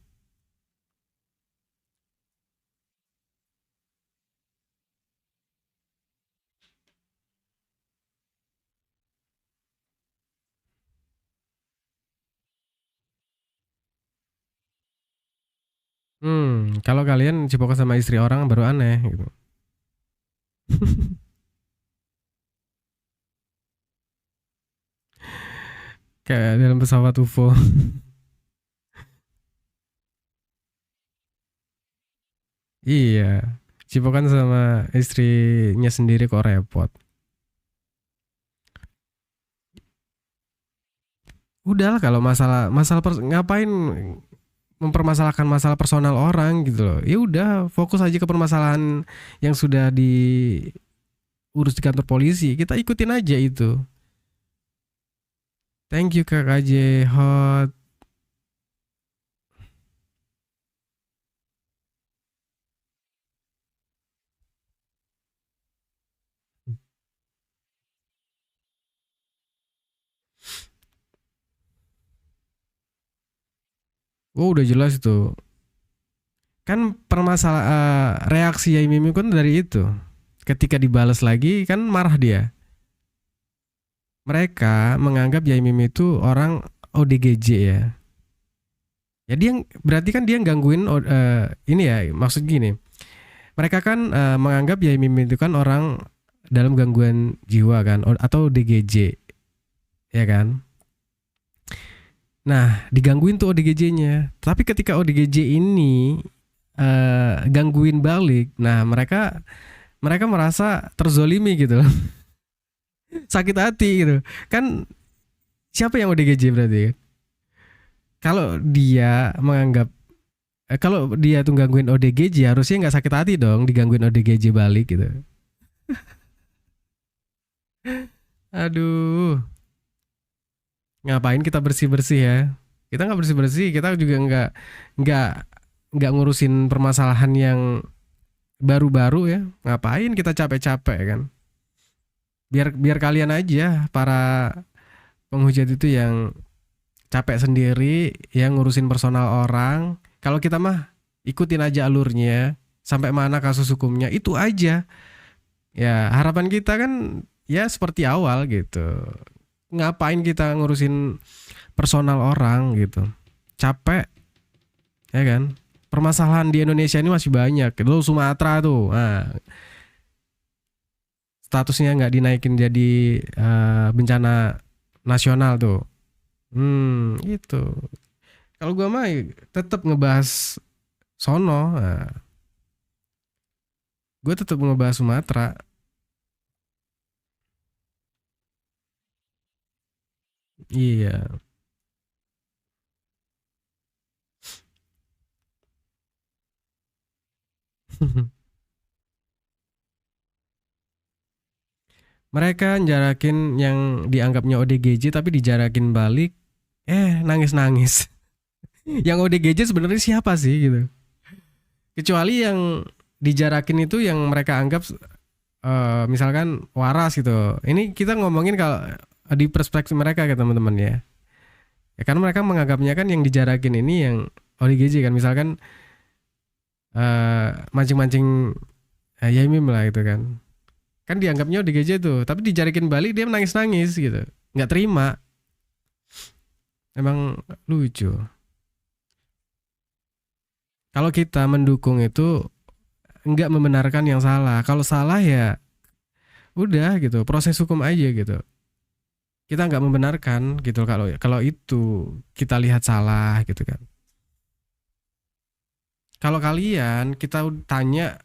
Kalau kalian cipokan sama istri orang baru aneh gitu. Kayak dalam pesawat UFO. Iya. Cipokan sama istrinya sendiri kok repot. Udah lah kalau masalah masalah ngapain mempermasalahkan masalah personal orang gitu loh. Ya udah, fokus aja ke permasalahan yang sudah diurus di kantor polisi. Kita ikutin aja itu. Thank you Kak KJ Hot. Oh, udah jelas itu. Kan permasalahan reaksi Yai Mimi kan dari itu. Ketika dibalas lagi kan marah dia. Mereka menganggap Yai Mimi itu orang ODGJ ya. Ya dia berarti kan dia gangguin ini ya, maksud gini. Mereka kan menganggap Yai Mimi itu kan orang dalam gangguan jiwa kan atau ODGJ, ya kan? Nah, digangguin tuh ODGJ-nya. Tapi ketika ODGJ ini gangguin balik, nah mereka mereka merasa terzolimi gitu loh. Sakit hati gitu. Kan siapa yang ODGJ berarti kan? Kalau dia menganggap kalau dia tuh gangguin ODGJ harusnya nggak sakit hati dong digangguin ODGJ balik gitu. Aduh, ngapain kita bersih bersih ya? Kita nggak bersih bersih, kita juga nggak nggak ngurusin permasalahan yang baru-baru ya. Ngapain kita capek-capek kan? Biar biar kalian aja para penghujat itu yang capek sendiri yang ngurusin personal orang. Kalau kita mah ikutin aja alurnya sampai mana kasus hukumnya itu aja. Ya harapan kita kan ya seperti awal gitu. Ngapain kita ngurusin personal orang gitu. Capek ya kan. Permasalahan di Indonesia ini masih banyak. Lu Sumatera tuh, nah, statusnya nggak dinaikin jadi bencana nasional tuh. Gitu. Kalau gua mah tetap ngebahas sono. Nah, gue tetap ngebahas Sumatera. Iya. Mereka jarakin yang dianggapnya ODGJ tapi dijarakin balik. Nangis-nangis. Yang ODGJ sebenarnya siapa sih gitu? Kecuali yang dijarakin itu yang mereka anggap misalkan waras gitu. Ini kita ngomongin kalau di perspektif mereka ya teman-teman ya. Ya kan mereka menganggapnya kan yang dijarakin ini yang ODGJ kan misalkan mancing-mancing Yaimim lah itu kan. Kan dianggapnya ODGJ tuh, tapi dijarakin balik dia nangis-nangis gitu. Nggak terima. Emang lucu. Kalau kita mendukung itu nggak membenarkan yang salah. Kalau salah ya udah gitu, proses hukum aja gitu. Kita nggak membenarkan gitu kalau kalau itu kita lihat salah gitu kan. Kalau kalian kita tanya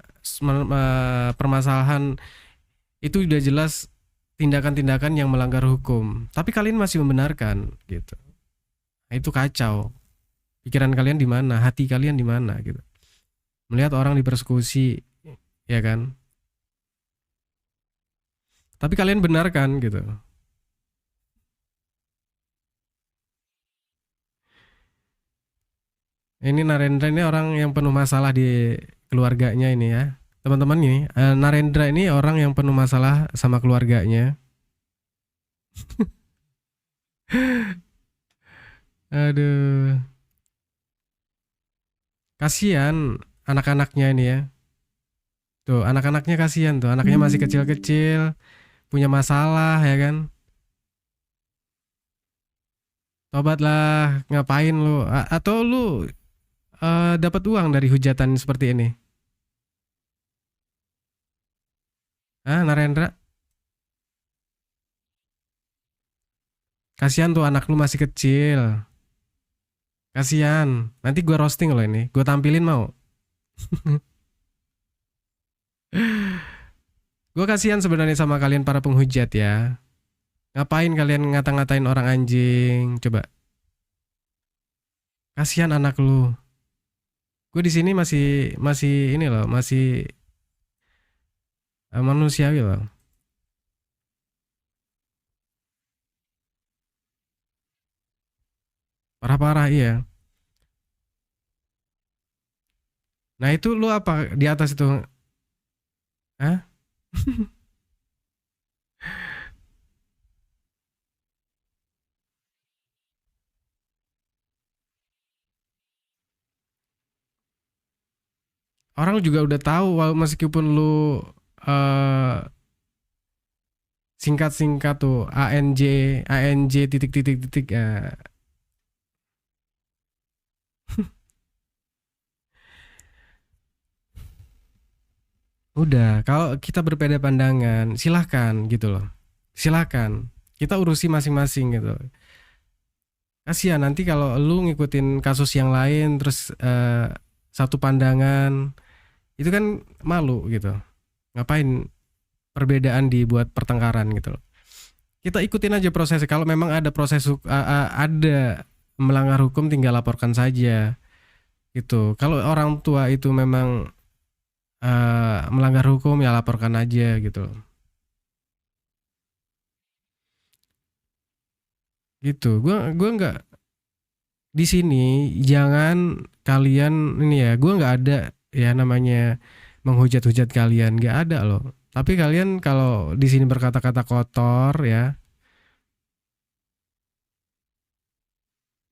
permasalahan itu udah jelas tindakan-tindakan yang melanggar hukum, tapi kalian masih membenarkan gitu. Nah, itu kacau. Pikiran kalian di mana? Hati kalian di mana gitu. Melihat orang dipersekusi ya kan. Tapi kalian benarkan gitu. Ini Narendra ini orang yang penuh masalah di keluarganya ini ya. Teman-teman ini, Narendra ini orang yang penuh masalah sama keluarganya. Aduh, kasihan anak-anaknya ini ya. Tuh, anak-anaknya kasihan tuh, anaknya masih kecil-kecil, punya masalah ya kan. Tobatlah, ngapain lu? Atau lu dapat uang dari hujatan seperti ini? Narendra, kasihan tuh anak lu masih kecil. Kasihan. Nanti gua roasting loh ini. Gua tampilin mau. Gua kasihan sebenarnya sama kalian para penghujat ya. Ngapain kalian ngata-ngatain orang anjing? Coba. Kasihan anak lu. Gue di sini masih masih ini loh, masih manusiawi loh. Parah-parah iya. Nah itu lu apa di atas itu? Hah? Orang juga udah tahu meskipun lu eh, singkat-singkat tuh ANJ titik-titik-titik udah kalau kita berbeda pandangan silahkan gitu loh. Silahkan kita urusi masing-masing gitu. Kasihan nanti kalau lu ngikutin kasus yang lain terus satu pandangan itu kan malu gitu. Ngapain perbedaan dibuat pertengkaran gitu loh. Kita ikutin aja prosesnya. Kalau memang ada ada melanggar hukum tinggal laporkan saja gitu. Kalau orang tua itu memang melanggar hukum ya laporkan aja gitu loh. Gitu. Gua nggak di sini jangan kalian ini ya. Gua nggak ada ya namanya menghujat-hujat kalian nggak ada loh. Tapi kalian kalau di sini berkata-kata kotor ya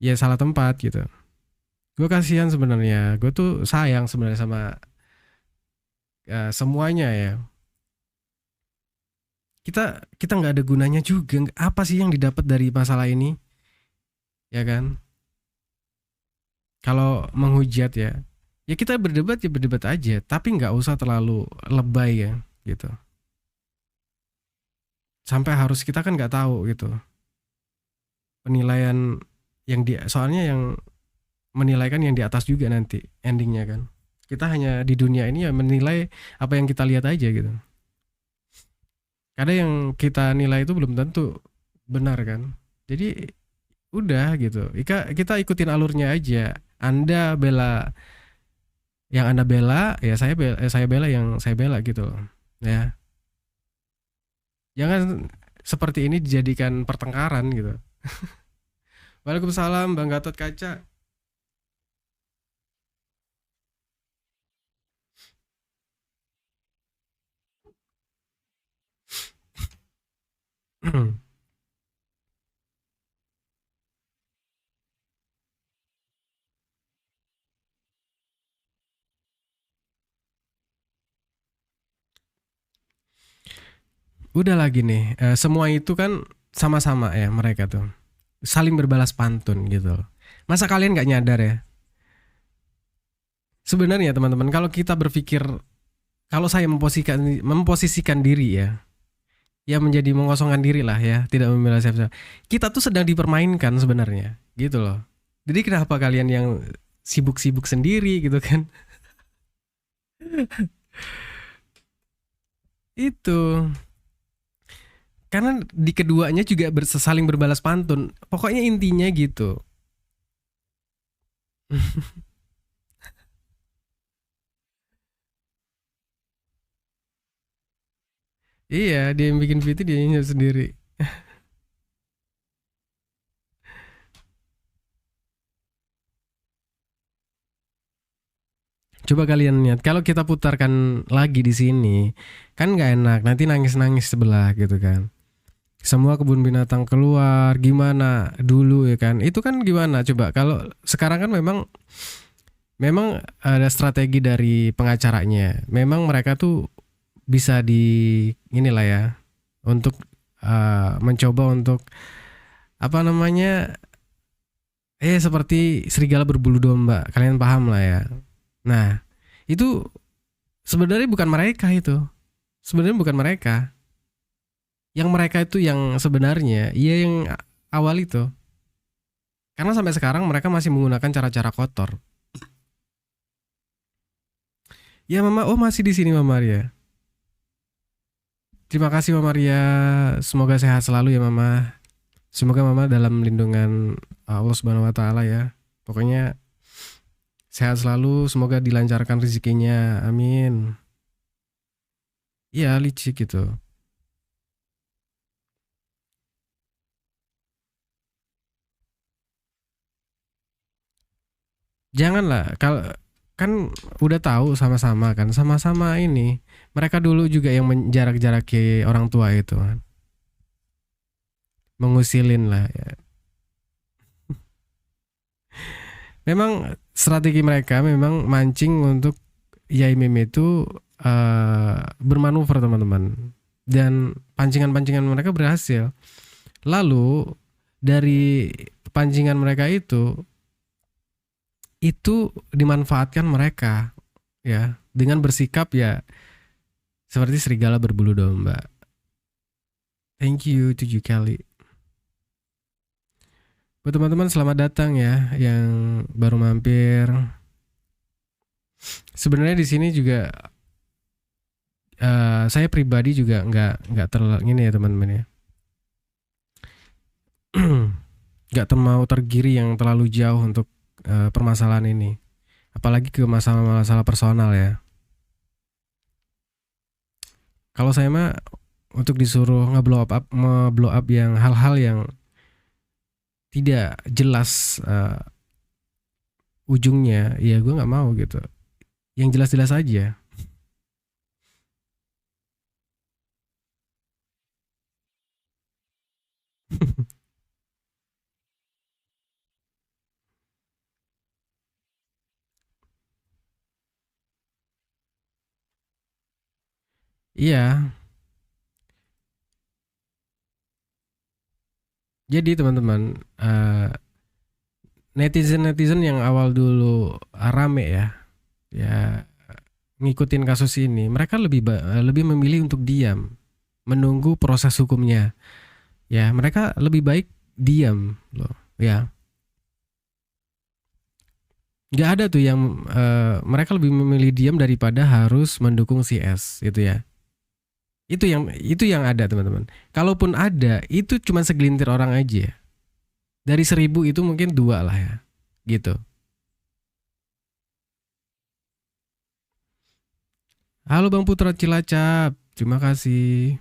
ya salah tempat gitu. Gue kasihan sebenarnya, gue tuh sayang sebenarnya sama semuanya ya. Kita nggak ada gunanya juga. Apa sih yang didapat dari masalah ini, ya kan? Kalau menghujat ya, ya kita berdebat ya berdebat aja, tapi nggak usah terlalu lebay ya, gitu. Sampai harus kita kan nggak tahu gitu penilaian yang di soalnya yang menilai kan yang di atas juga nanti endingnya kan. Kita hanya di dunia ini ya menilai apa yang kita lihat aja gitu. Kadang yang kita nilai itu belum tentu benar kan. Jadi udah gitu. Kita ikutin alurnya aja. Anda bela yang Anda bela, ya saya bela yang saya bela gitu loh. Ya. Jangan seperti ini dijadikan pertengkaran gitu. Waalaikumsalam Bang Gatot Kaca. Udah lagi nih, semua itu kan sama-sama ya mereka tuh. Saling berbalas pantun gitu loh. Masa kalian nggak nyadar ya? Sebenarnya teman-teman, kalau kita berpikir, kalau saya memposisikan diri ya, ya menjadi mengosongkan diri lah ya, tidak membela siapa-siapa. Kita tuh sedang dipermainkan sebenarnya, gitu loh. Jadi kenapa kalian yang sibuk-sibuk sendiri gitu kan? Itu karena di keduanya juga saling berbalas pantun. Pokoknya intinya gitu. Iya, dia yang bikin VT dia nyanyi sendiri. Coba kalian lihat, kalau kita putarkan lagi di sini, kan nggak enak. Nanti nangis-nangis sebelah gitu kan. Semua kebun binatang keluar, gimana dulu ya kan? Itu kan gimana? Coba kalau sekarang kan memang ada strategi dari pengacaranya. Memang mereka tuh bisa di inilah ya untuk mencoba untuk apa namanya seperti serigala berbulu domba. Kalian paham lah ya. Nah, itu sebenarnya bukan mereka itu. Sebenarnya bukan mereka. Yang mereka itu yang sebenarnya, iya yang awal itu. Karena sampai sekarang mereka masih menggunakan cara-cara kotor. Ya Mama, oh masih di sini Mama Maria. Terima kasih Mama Maria. Semoga sehat selalu ya Mama. Semoga Mama dalam lindungan Allah Subhanahu wa taala ya. Pokoknya sehat selalu, semoga dilancarkan rezekinya. Amin. Iya, licik gitu. Janganlah kalau kan udah tahu sama-sama kan, sama-sama ini. Mereka dulu juga yang menjarak-jaraki orang tua itu kan. Mengusilin lah ya. Memang strategi mereka memang mancing untuk Yai Meme itu bermanuver teman-teman. Dan pancingan-pancingan mereka berhasil. Lalu dari pancingan mereka itu dimanfaatkan mereka ya dengan bersikap ya seperti serigala berbulu domba. Thank you to you Kelly. Buat teman-teman selamat datang ya yang baru mampir. Sebenarnya di sini juga saya pribadi juga nggak terlalu ini ya teman-teman ya. Nggak mau tergiri yang terlalu jauh untuk permasalahan ini. Apalagi ke masalah-masalah personal ya. Kalau saya mah untuk disuruh ngeblow up yang hal-hal yang tidak jelas ujungnya, ya gue nggak mau gitu. Yang jelas-jelas aja. Iya, jadi teman-teman, netizen-netizen yang awal dulu rame ya, ya ngikutin kasus ini, mereka lebih memilih untuk diam, menunggu proses hukumnya. Ya, mereka lebih baik diam loh. Ya, nggak ada tuh yang mereka lebih memilih diam daripada harus mendukung si S itu ya. Itu yang ada teman-teman. Kalaupun ada, itu cuma segelintir orang aja. Dari 1.000 itu mungkin dua lah ya, gitu. Halo Bang Putra Cilacap, terima kasih.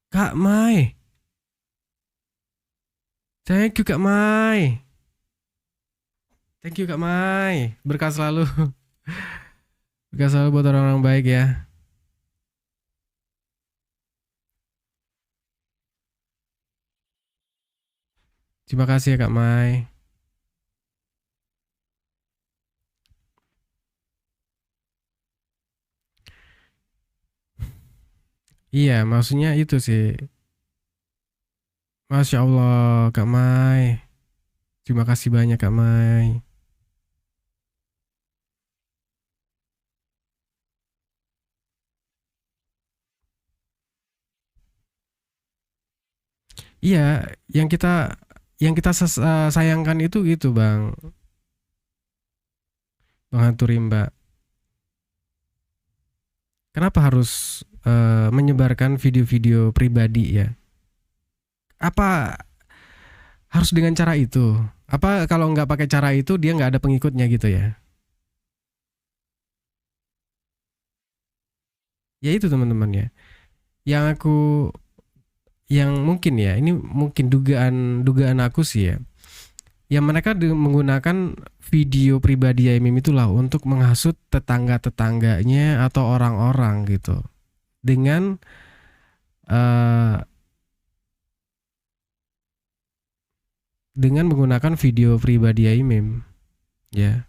Kak Mai, thank you Kak Mai. Thank you Kak Mai. Berkah selalu. Berkah selalu buat orang-orang baik ya. Terima kasih ya Kak Mai. Iya, maksudnya itu sih. Masya Allah, Kak Mai. Terima kasih banyak Kak Mai. Iya, yang kita sayangkan itu gitu Bang. Bang Haturimba. Kenapa harus menyebarkan video-video pribadi ya? Apa harus dengan cara itu? Apa kalau nggak pakai cara itu dia nggak ada pengikutnya gitu ya? Ya itu teman-teman ya. Yang aku yang mungkin ya, ini mungkin dugaan aku sih ya. Yang mereka menggunakan video pribadi Mim itulah untuk menghasut tetangga-tetangganya atau orang-orang gitu. Dengan eh, dengan menggunakan video pribadi Mim ya.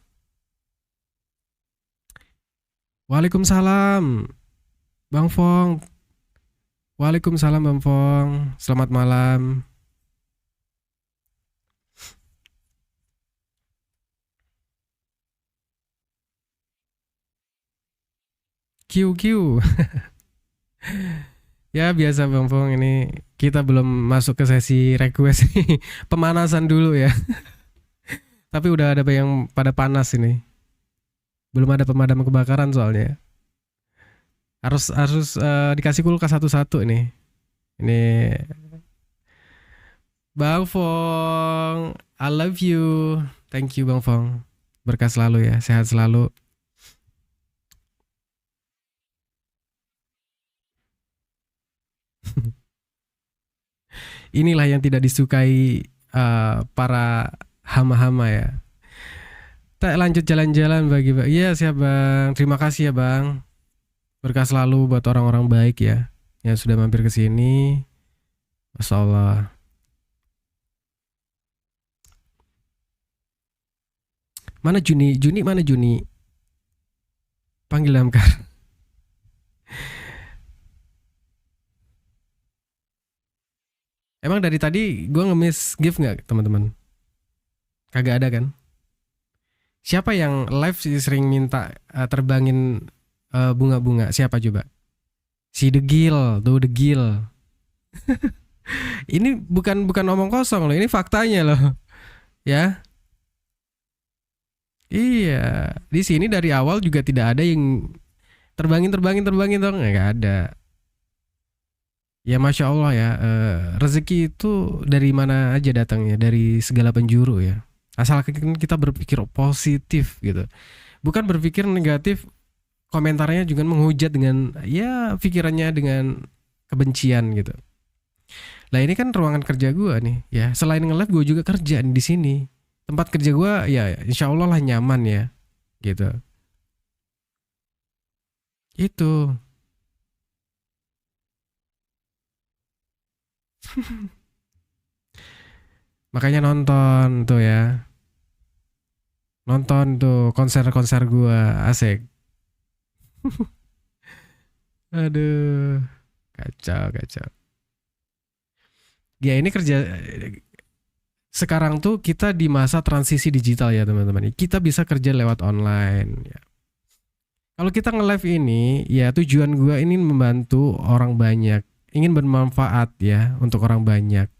Waalaikumsalam Bang Fong. Waalaikumsalam Bang Fong. Selamat malam. Q Q. Ya biasa Bang Fong, ini kita belum masuk ke sesi request nih. Pemanasan dulu ya. Tapi udah ada yang pada panas ini. Belum ada pemadam kebakaran soalnya. Harus harus dikasih kulkas satu-satu ini. Ini Bang Fong, I love you. Thank you Bang Fong. Berkah selalu ya, sehat selalu. Inilah yang tidak disukai para hama-hama ya. Kita lanjut jalan-jalan bagi Bang. Iya siap Bang. Terima kasih ya Bang. Berkah selalu buat orang-orang baik ya yang sudah mampir ke sini. Masya Allah. Mana Juni? Juni mana Juni? Panggil Damkar. Emang dari tadi gue nge-miss gift nggak teman-teman? Kagak ada kan? Siapa yang live sih sering minta terbangin bunga-bunga? Siapa coba? Si Degil, tuh Degil. Ini bukan bukan omong kosong loh, ini faktanya loh, ya. Iya, di sini dari awal juga tidak ada yang terbangin terbangin terbangin dong, nggak ada. Ya masya Allah ya, rezeki itu dari mana aja datangnya, dari segala penjuru ya. Asalkan kita berpikir positif gitu, bukan berpikir negatif. Komentarnya juga menghujat dengan ya pikirannya dengan kebencian gitu. Lah ini kan ruangan kerja gue nih, ya. Selain nge-live gue juga kerja di sini. Tempat kerja gue ya insya Allah lah nyaman ya, gitu. Itu. Makanya nonton tuh ya. nonton tuh konser-konser gua asik. Aduh, kacau kacau. Ya ini kerja sekarang tuh kita di masa transisi digital ya teman-teman. Kita bisa kerja lewat online. Ya. Kalau kita nge-live ini, ya tujuan gua ini membantu orang banyak, ingin bermanfaat ya untuk orang banyak.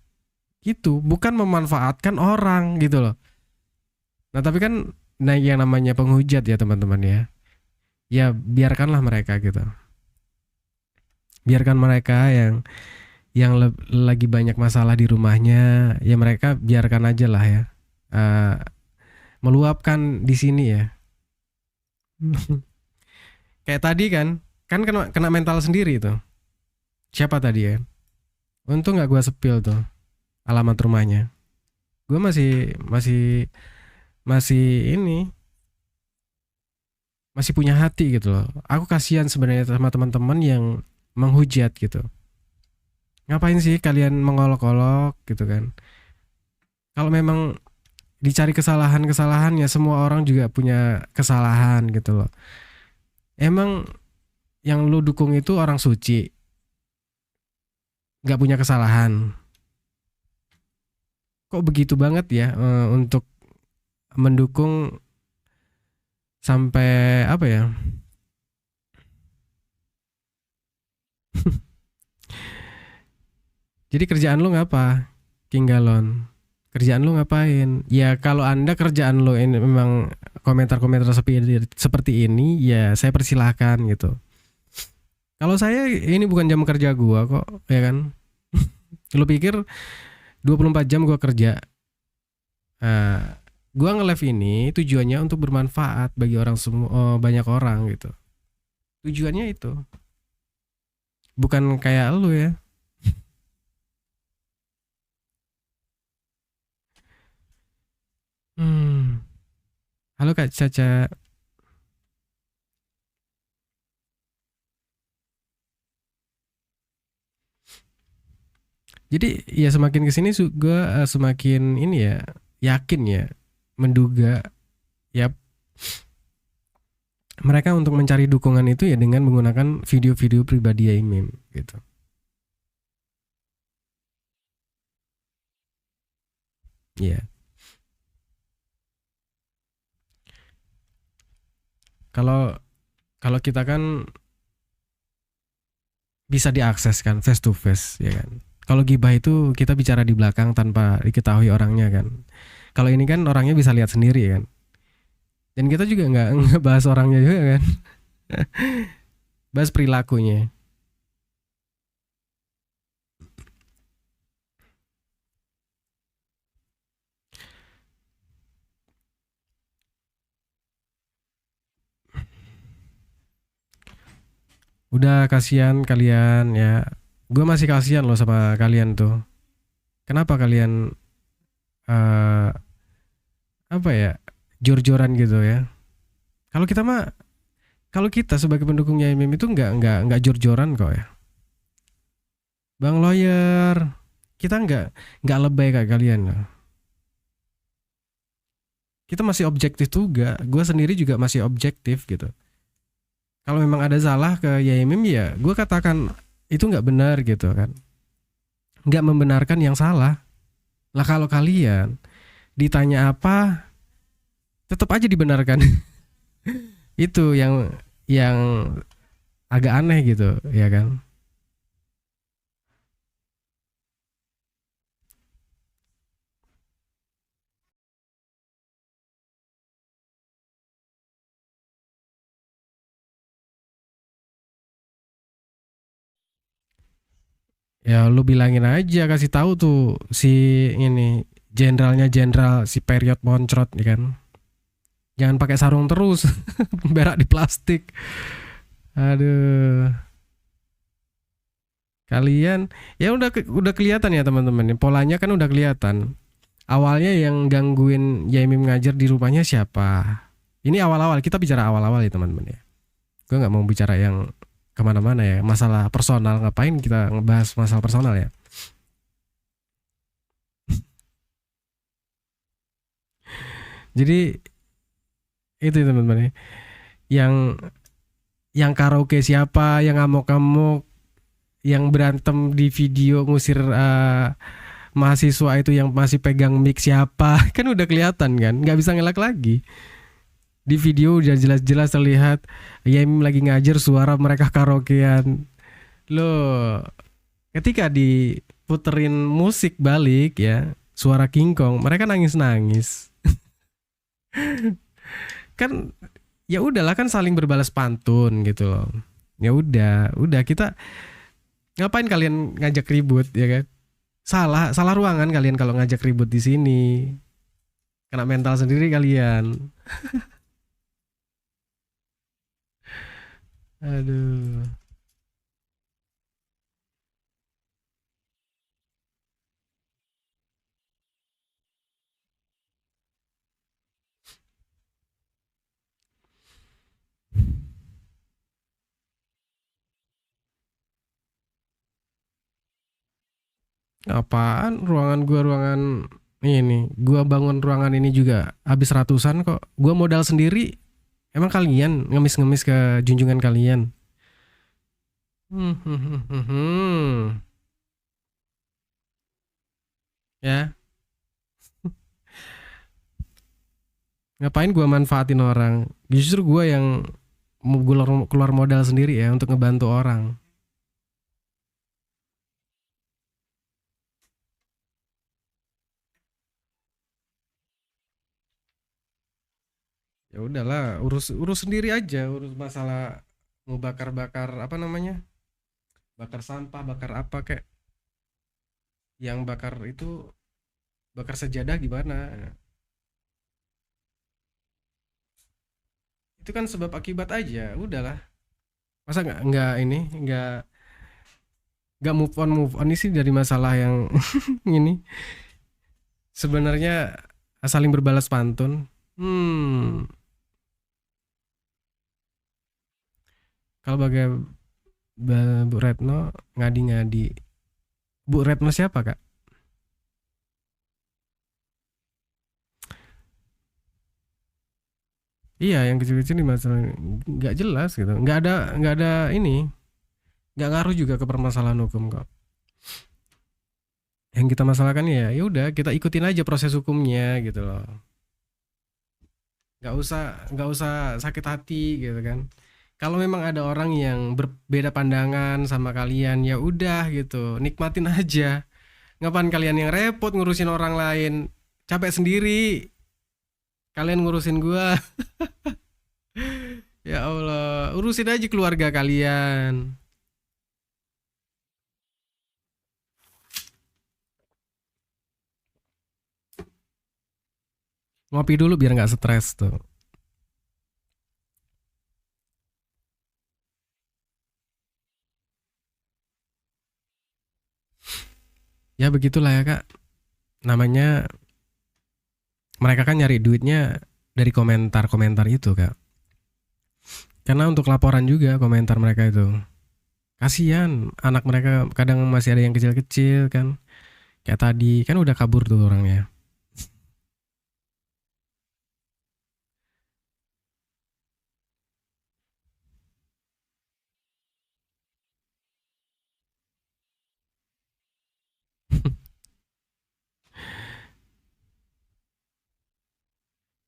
Itu bukan memanfaatkan orang gitu loh. Nah tapi kan nah yang namanya penghujat ya teman-teman ya. Ya biarkanlah mereka gitu. Biarkan mereka yang lagi banyak masalah di rumahnya, ya mereka biarkan aja lah ya. Eh, meluapkan di sini ya. Kayak tadi kan kena mental sendiri tuh. Siapa tadi ya? Untung nggak gua sepil tuh alamat rumahnya. Gua masih masih masih ini masih punya hati gitu loh. Aku kasihan sebenarnya sama teman-teman yang menghujat gitu. Ngapain sih kalian mengolok-olok gitu kan? Kalau memang dicari kesalahan-kesalahan ya semua orang juga punya kesalahan gitu loh. Emang yang lu dukung itu orang suci, nggak punya kesalahan. Kok begitu banget ya untuk mendukung sampai apa ya? Jadi kerjaan lu ngapa? King Galon. Kerjaan lu ngapain? Ya kalau Anda kerjaan lu ini memang komentar-komentar seperti ini, ya saya persilahkan gitu. Kalau saya ini bukan jam kerja gua kok, ya kan? Lu pikir 24 jam gua kerja? Gua nge-live ini tujuannya untuk bermanfaat bagi orang semua, banyak orang gitu. Tujuannya itu. Bukan kayak lu ya. Hmm. Halo Kak Caca. Jadi ya semakin kesini gue semakin ini ya yakin ya menduga ya mereka untuk mencari dukungan itu ya dengan menggunakan video-video pribadi ya Imim gitu. Iya. Kalau kalau kita kan bisa diakses kan face to face ya kan. Kalau gibah itu kita bicara di belakang tanpa diketahui orangnya kan. Kalau ini kan orangnya bisa lihat sendiri kan. Dan kita juga nggak bahas orangnya juga kan. Bahas perilakunya. Udah kasihan kalian ya. Gue masih kasihan loh sama kalian tuh. Kenapa kalian eh apa ya jor-joran gitu ya? Kalau kita mah kalau kita sebagai pendukungnya MM itu nggak jor-joran kok ya. Bang lawyer, kita nggak lebay kayak kalian loh. Kita masih objektif juga. Gue sendiri juga masih objektif gitu. Kalau memang ada salah ke YMM ya, gue katakan itu nggak benar gitu kan. Nggak membenarkan yang salah. Lah kalau kalian ditanya apa, tetap aja dibenarkan. Itu yang agak aneh gitu, ya kan? Ya lu bilangin aja, kasih tahu tuh si ini jenderal si period moncrot ya kan. Jangan pakai sarung terus, berak di plastik. Aduh, kalian ya udah kelihatan ya teman-teman. Polanya kan udah kelihatan. Awalnya yang gangguin Yaimim ngajar di rumahnya siapa? Ini awal-awal, kita bicara awal-awal ya teman-teman ya. Gue nggak mau bicara yang kemana-mana ya. Masalah personal, ngapain kita ngebahas masalah personal ya. Jadi Itu teman-teman ya. Yang karaoke siapa, yang ngamuk-ngamuk, yang berantem di video ngusir mahasiswa itu yang masih pegang mic siapa. Kan udah kelihatan kan, nggak bisa ngelak lagi. Di video udah jelas-jelas terlihat Yem lagi ngajar suara mereka karaokean. Loh, ketika diputerin musik balik ya, suara King Kong, mereka nangis-nangis. Kan ya udahlah, kan saling berbalas pantun gitu loh. Ya udah kita ngapain kalian ngajak ribut ya kan? Salah salah ruangan kalian kalau ngajak ribut di sini. Kena mental sendiri kalian. Aduh. Apaan ruangan gua, ruangan ini. Gua bangun ruangan ini juga habis ratusan kok. Gua modal sendiri. Emang kalian ngemis-ngemis ke junjungan kalian? Hmm, hmm, hmm, hmm, hmm. Ya, ngapain gua manfaatin orang? Justru gua yang mau keluar modal sendiri ya untuk ngebantu orang. Ya udahlah, urus urus sendiri aja, urus masalah mau bakar-bakar apa namanya? Bakar sampah, bakar apa kayak yang bakar itu, bakar sejadah gimana? Itu kan sebab akibat aja, udahlah. Masa nggak ini nggak move on ini sih dari masalah yang ini sebenarnya saling berbalas pantun. Hmm, kalau bagai Bu Retno ngadi-ngadi. Bu Retno siapa kak? Iya, yang kecil-kecil di masalah nggak jelas gitu, nggak ada ini, nggak ngaruh juga ke permasalahan hukum kok. Yang kita masalahkan ya udah kita ikutin aja proses hukumnya gitu loh. Nggak usah sakit hati gitu kan. Kalau memang ada orang yang berbeda pandangan sama kalian ya udah gitu, nikmatin aja. Ngapain kalian yang repot ngurusin orang lain? Capek sendiri. Kalian ngurusin gua. Ya Allah, urusin aja keluarga kalian. Ngopi dulu biar nggak stres tuh. Ya begitulah ya kak. Namanya mereka kan nyari duitnya dari komentar-komentar itu kak. Karena untuk laporan juga komentar mereka itu. Kasihan anak mereka kadang masih ada yang kecil-kecil kan. Kayak tadi kan udah kabur tuh orangnya.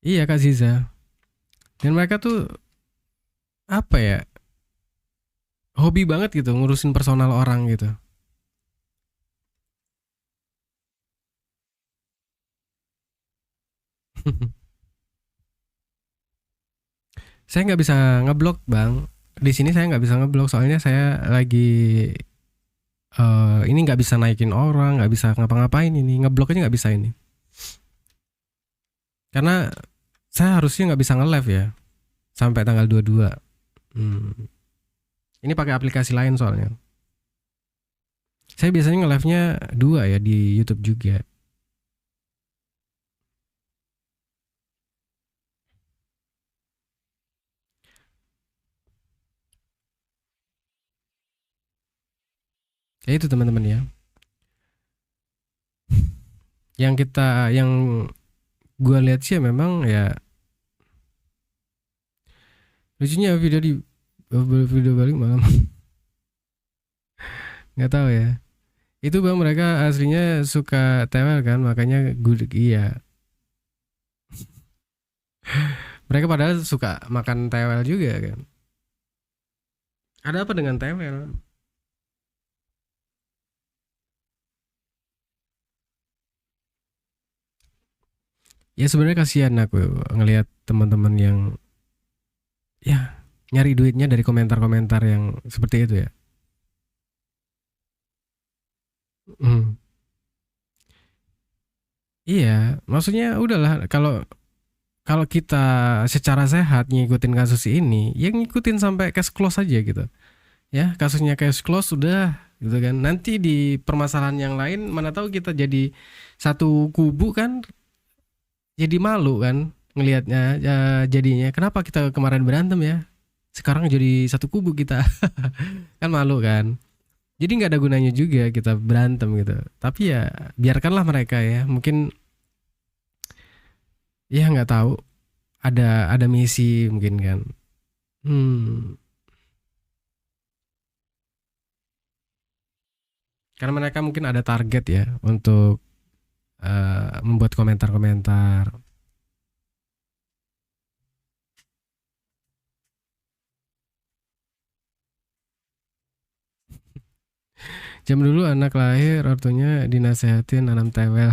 Iya kak Ziza. Dan mereka tuh apa ya? Hobi banget gitu ngurusin personal orang gitu. Saya nggak bisa ngeblok bang. Di sini saya nggak bisa ngeblok soalnya saya lagi ini nggak bisa naikin orang, nggak bisa ngapa-ngapain ini, ngeblok aja nggak bisa ini. Karena saya harusnya nggak bisa nge-live ya sampai tanggal 22. Hmm. Ini pakai aplikasi lain soalnya. Saya biasanya nge-live-nya dua ya di YouTube juga. Ya itu teman-teman ya. Yang gue lihat sih ya memang ya Lucunya video balik malam nggak tahu ya. Itu bang mereka aslinya suka tewel kan, makanya good iya. Mereka padahal suka makan tewel juga kan. Ada apa dengan tewel? Ya sebenarnya kasihan aku ngelihat teman-teman yang ya nyari duitnya dari komentar-komentar yang seperti itu ya. Hmm. Iya, maksudnya udahlah kalau kalau kita secara sehat ngikutin kasus ini, ya ngikutin sampai case close aja gitu. Ya, kasusnya case close sudah gitu kan. Nanti di permasalahan yang lain mana tahu kita jadi satu kubu kan, jadi malu kan ngelihatnya ya, jadinya. Kenapa kita kemarin berantem ya? Sekarang jadi satu kubu kita. Kan malu kan. Jadi nggak ada gunanya juga kita berantem gitu. Tapi ya biarkanlah mereka ya. Mungkin ya nggak tahu ada misi mungkin kan. Hmm, karena mereka mungkin ada target ya untuk membuat komentar-komentar. Jam dulu anak lahir ortunya dinasehatin nanam tewel.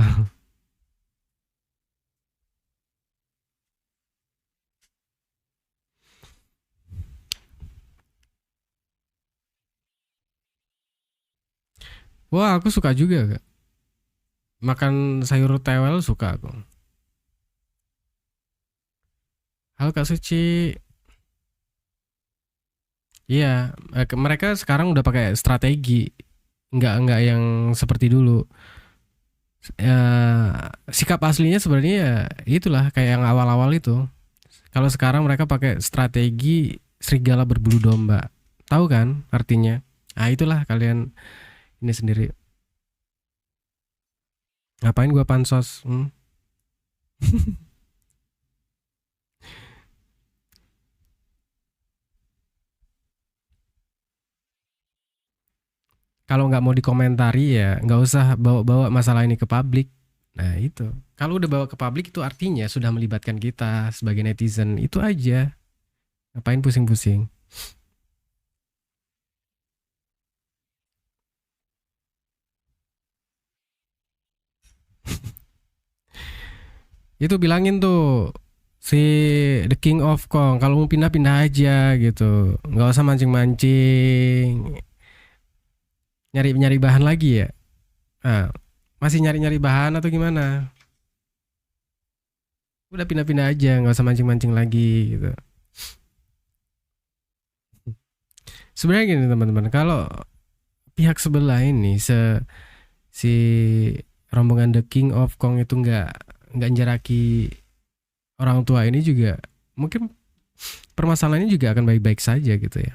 Wah, aku suka juga Kak. Makan sayur tewel suka aku. Halo Kak Suci. Iya, mereka sekarang udah pakai strategi. Nggak yang seperti dulu. Sikap aslinya sebenarnya ya itulah kayak yang awal-awal itu. Kalau sekarang mereka pakai strategi serigala berbulu domba. Tahu kan artinya? Ah itulah kalian ini sendiri. Ngapain gua pansos? Hmm? Kalau nggak mau dikomentari ya nggak usah bawa-bawa masalah ini ke publik. Nah itu. Kalau udah bawa ke publik itu artinya sudah melibatkan kita sebagai netizen. Itu aja. Ngapain pusing-pusing? Itu bilangin tuh si The King of Kong kalau mau pindah-pindah aja gitu. Nggak usah mancing-mancing. Nyari-nyari bahan lagi ya. Nah, masih nyari-nyari bahan atau gimana? Udah pindah-pindah aja, nggak usah mancing-mancing lagi gitu. Sebenarnya gini teman-teman, kalau pihak sebelah ini si rombongan The King of Kong itu nggak jaraki orang tua ini juga mungkin permasalahannya juga akan baik-baik saja gitu ya.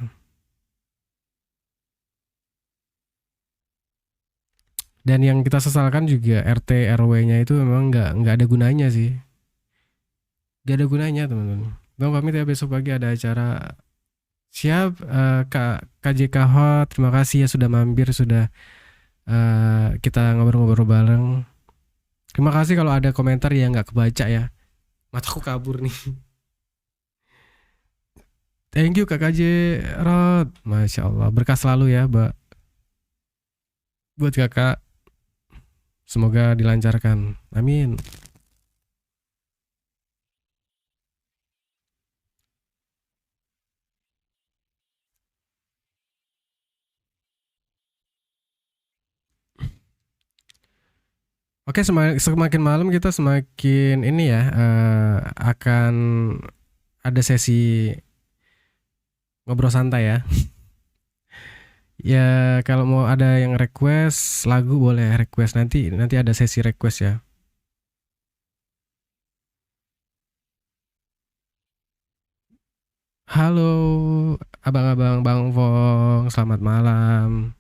Dan yang kita sesalkan juga RT RW-nya itu memang nggak ada gunanya sih. Nggak ada gunanya teman-teman. Bang pamit ya besok pagi ada acara. Siap, Kak KJK Hot, terima kasih ya sudah mampir, sudah kita ngobrol-ngobrol bareng. Terima kasih kalau ada komentar yang nggak kebaca ya. Mataku kabur nih. Thank you Kak KJ Rod. Masya Allah, berkah selalu ya, Mbak. Buat kakak, semoga dilancarkan. Amin. Oke, semakin malam kita semakin ini ya, akan ada sesi ngobrol santai ya. Ya kalau mau ada yang request lagu boleh request nanti nanti ada sesi request ya. Halo abang-abang Bang Fong, selamat malam.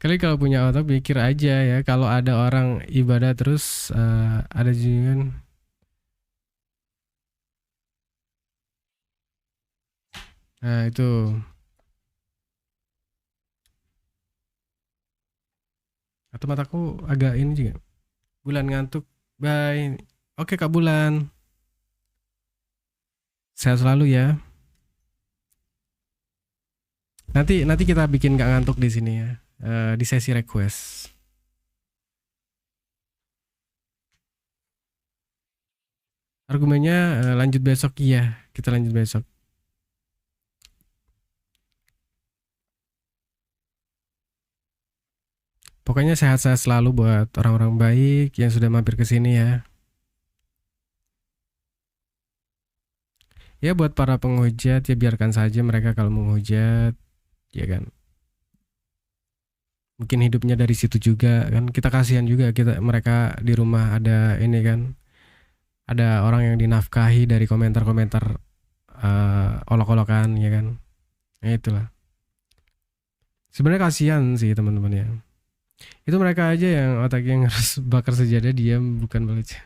Kali kalau punya otak pikir aja ya, kalau ada orang ibadah terus ada junjungan. Nah, itu. Atau mataku agak ini juga. Bulan ngantuk. Bye. Oke Kak Bulan. Sehat selalu ya. Nanti nanti kita bikin Kak ngantuk di sini ya. Di sesi request. Argumennya lanjut besok, iya. Kita lanjut besok. Pokoknya sehat-sehat selalu buat orang-orang baik yang sudah mampir ke sini ya. Ya buat para penghujat ya biarkan saja mereka kalau menghujat, ya kan. Mungkin hidupnya dari situ juga kan. Kita kasihan juga kita mereka di rumah ada ini kan. Ada orang yang dinafkahi dari komentar-komentar olok-olokan ya kan. Ya itulah. Sebenarnya kasihan sih teman-teman ya. Itu mereka aja yang otaknya yang harus bakar sejadah diam bukan belajar.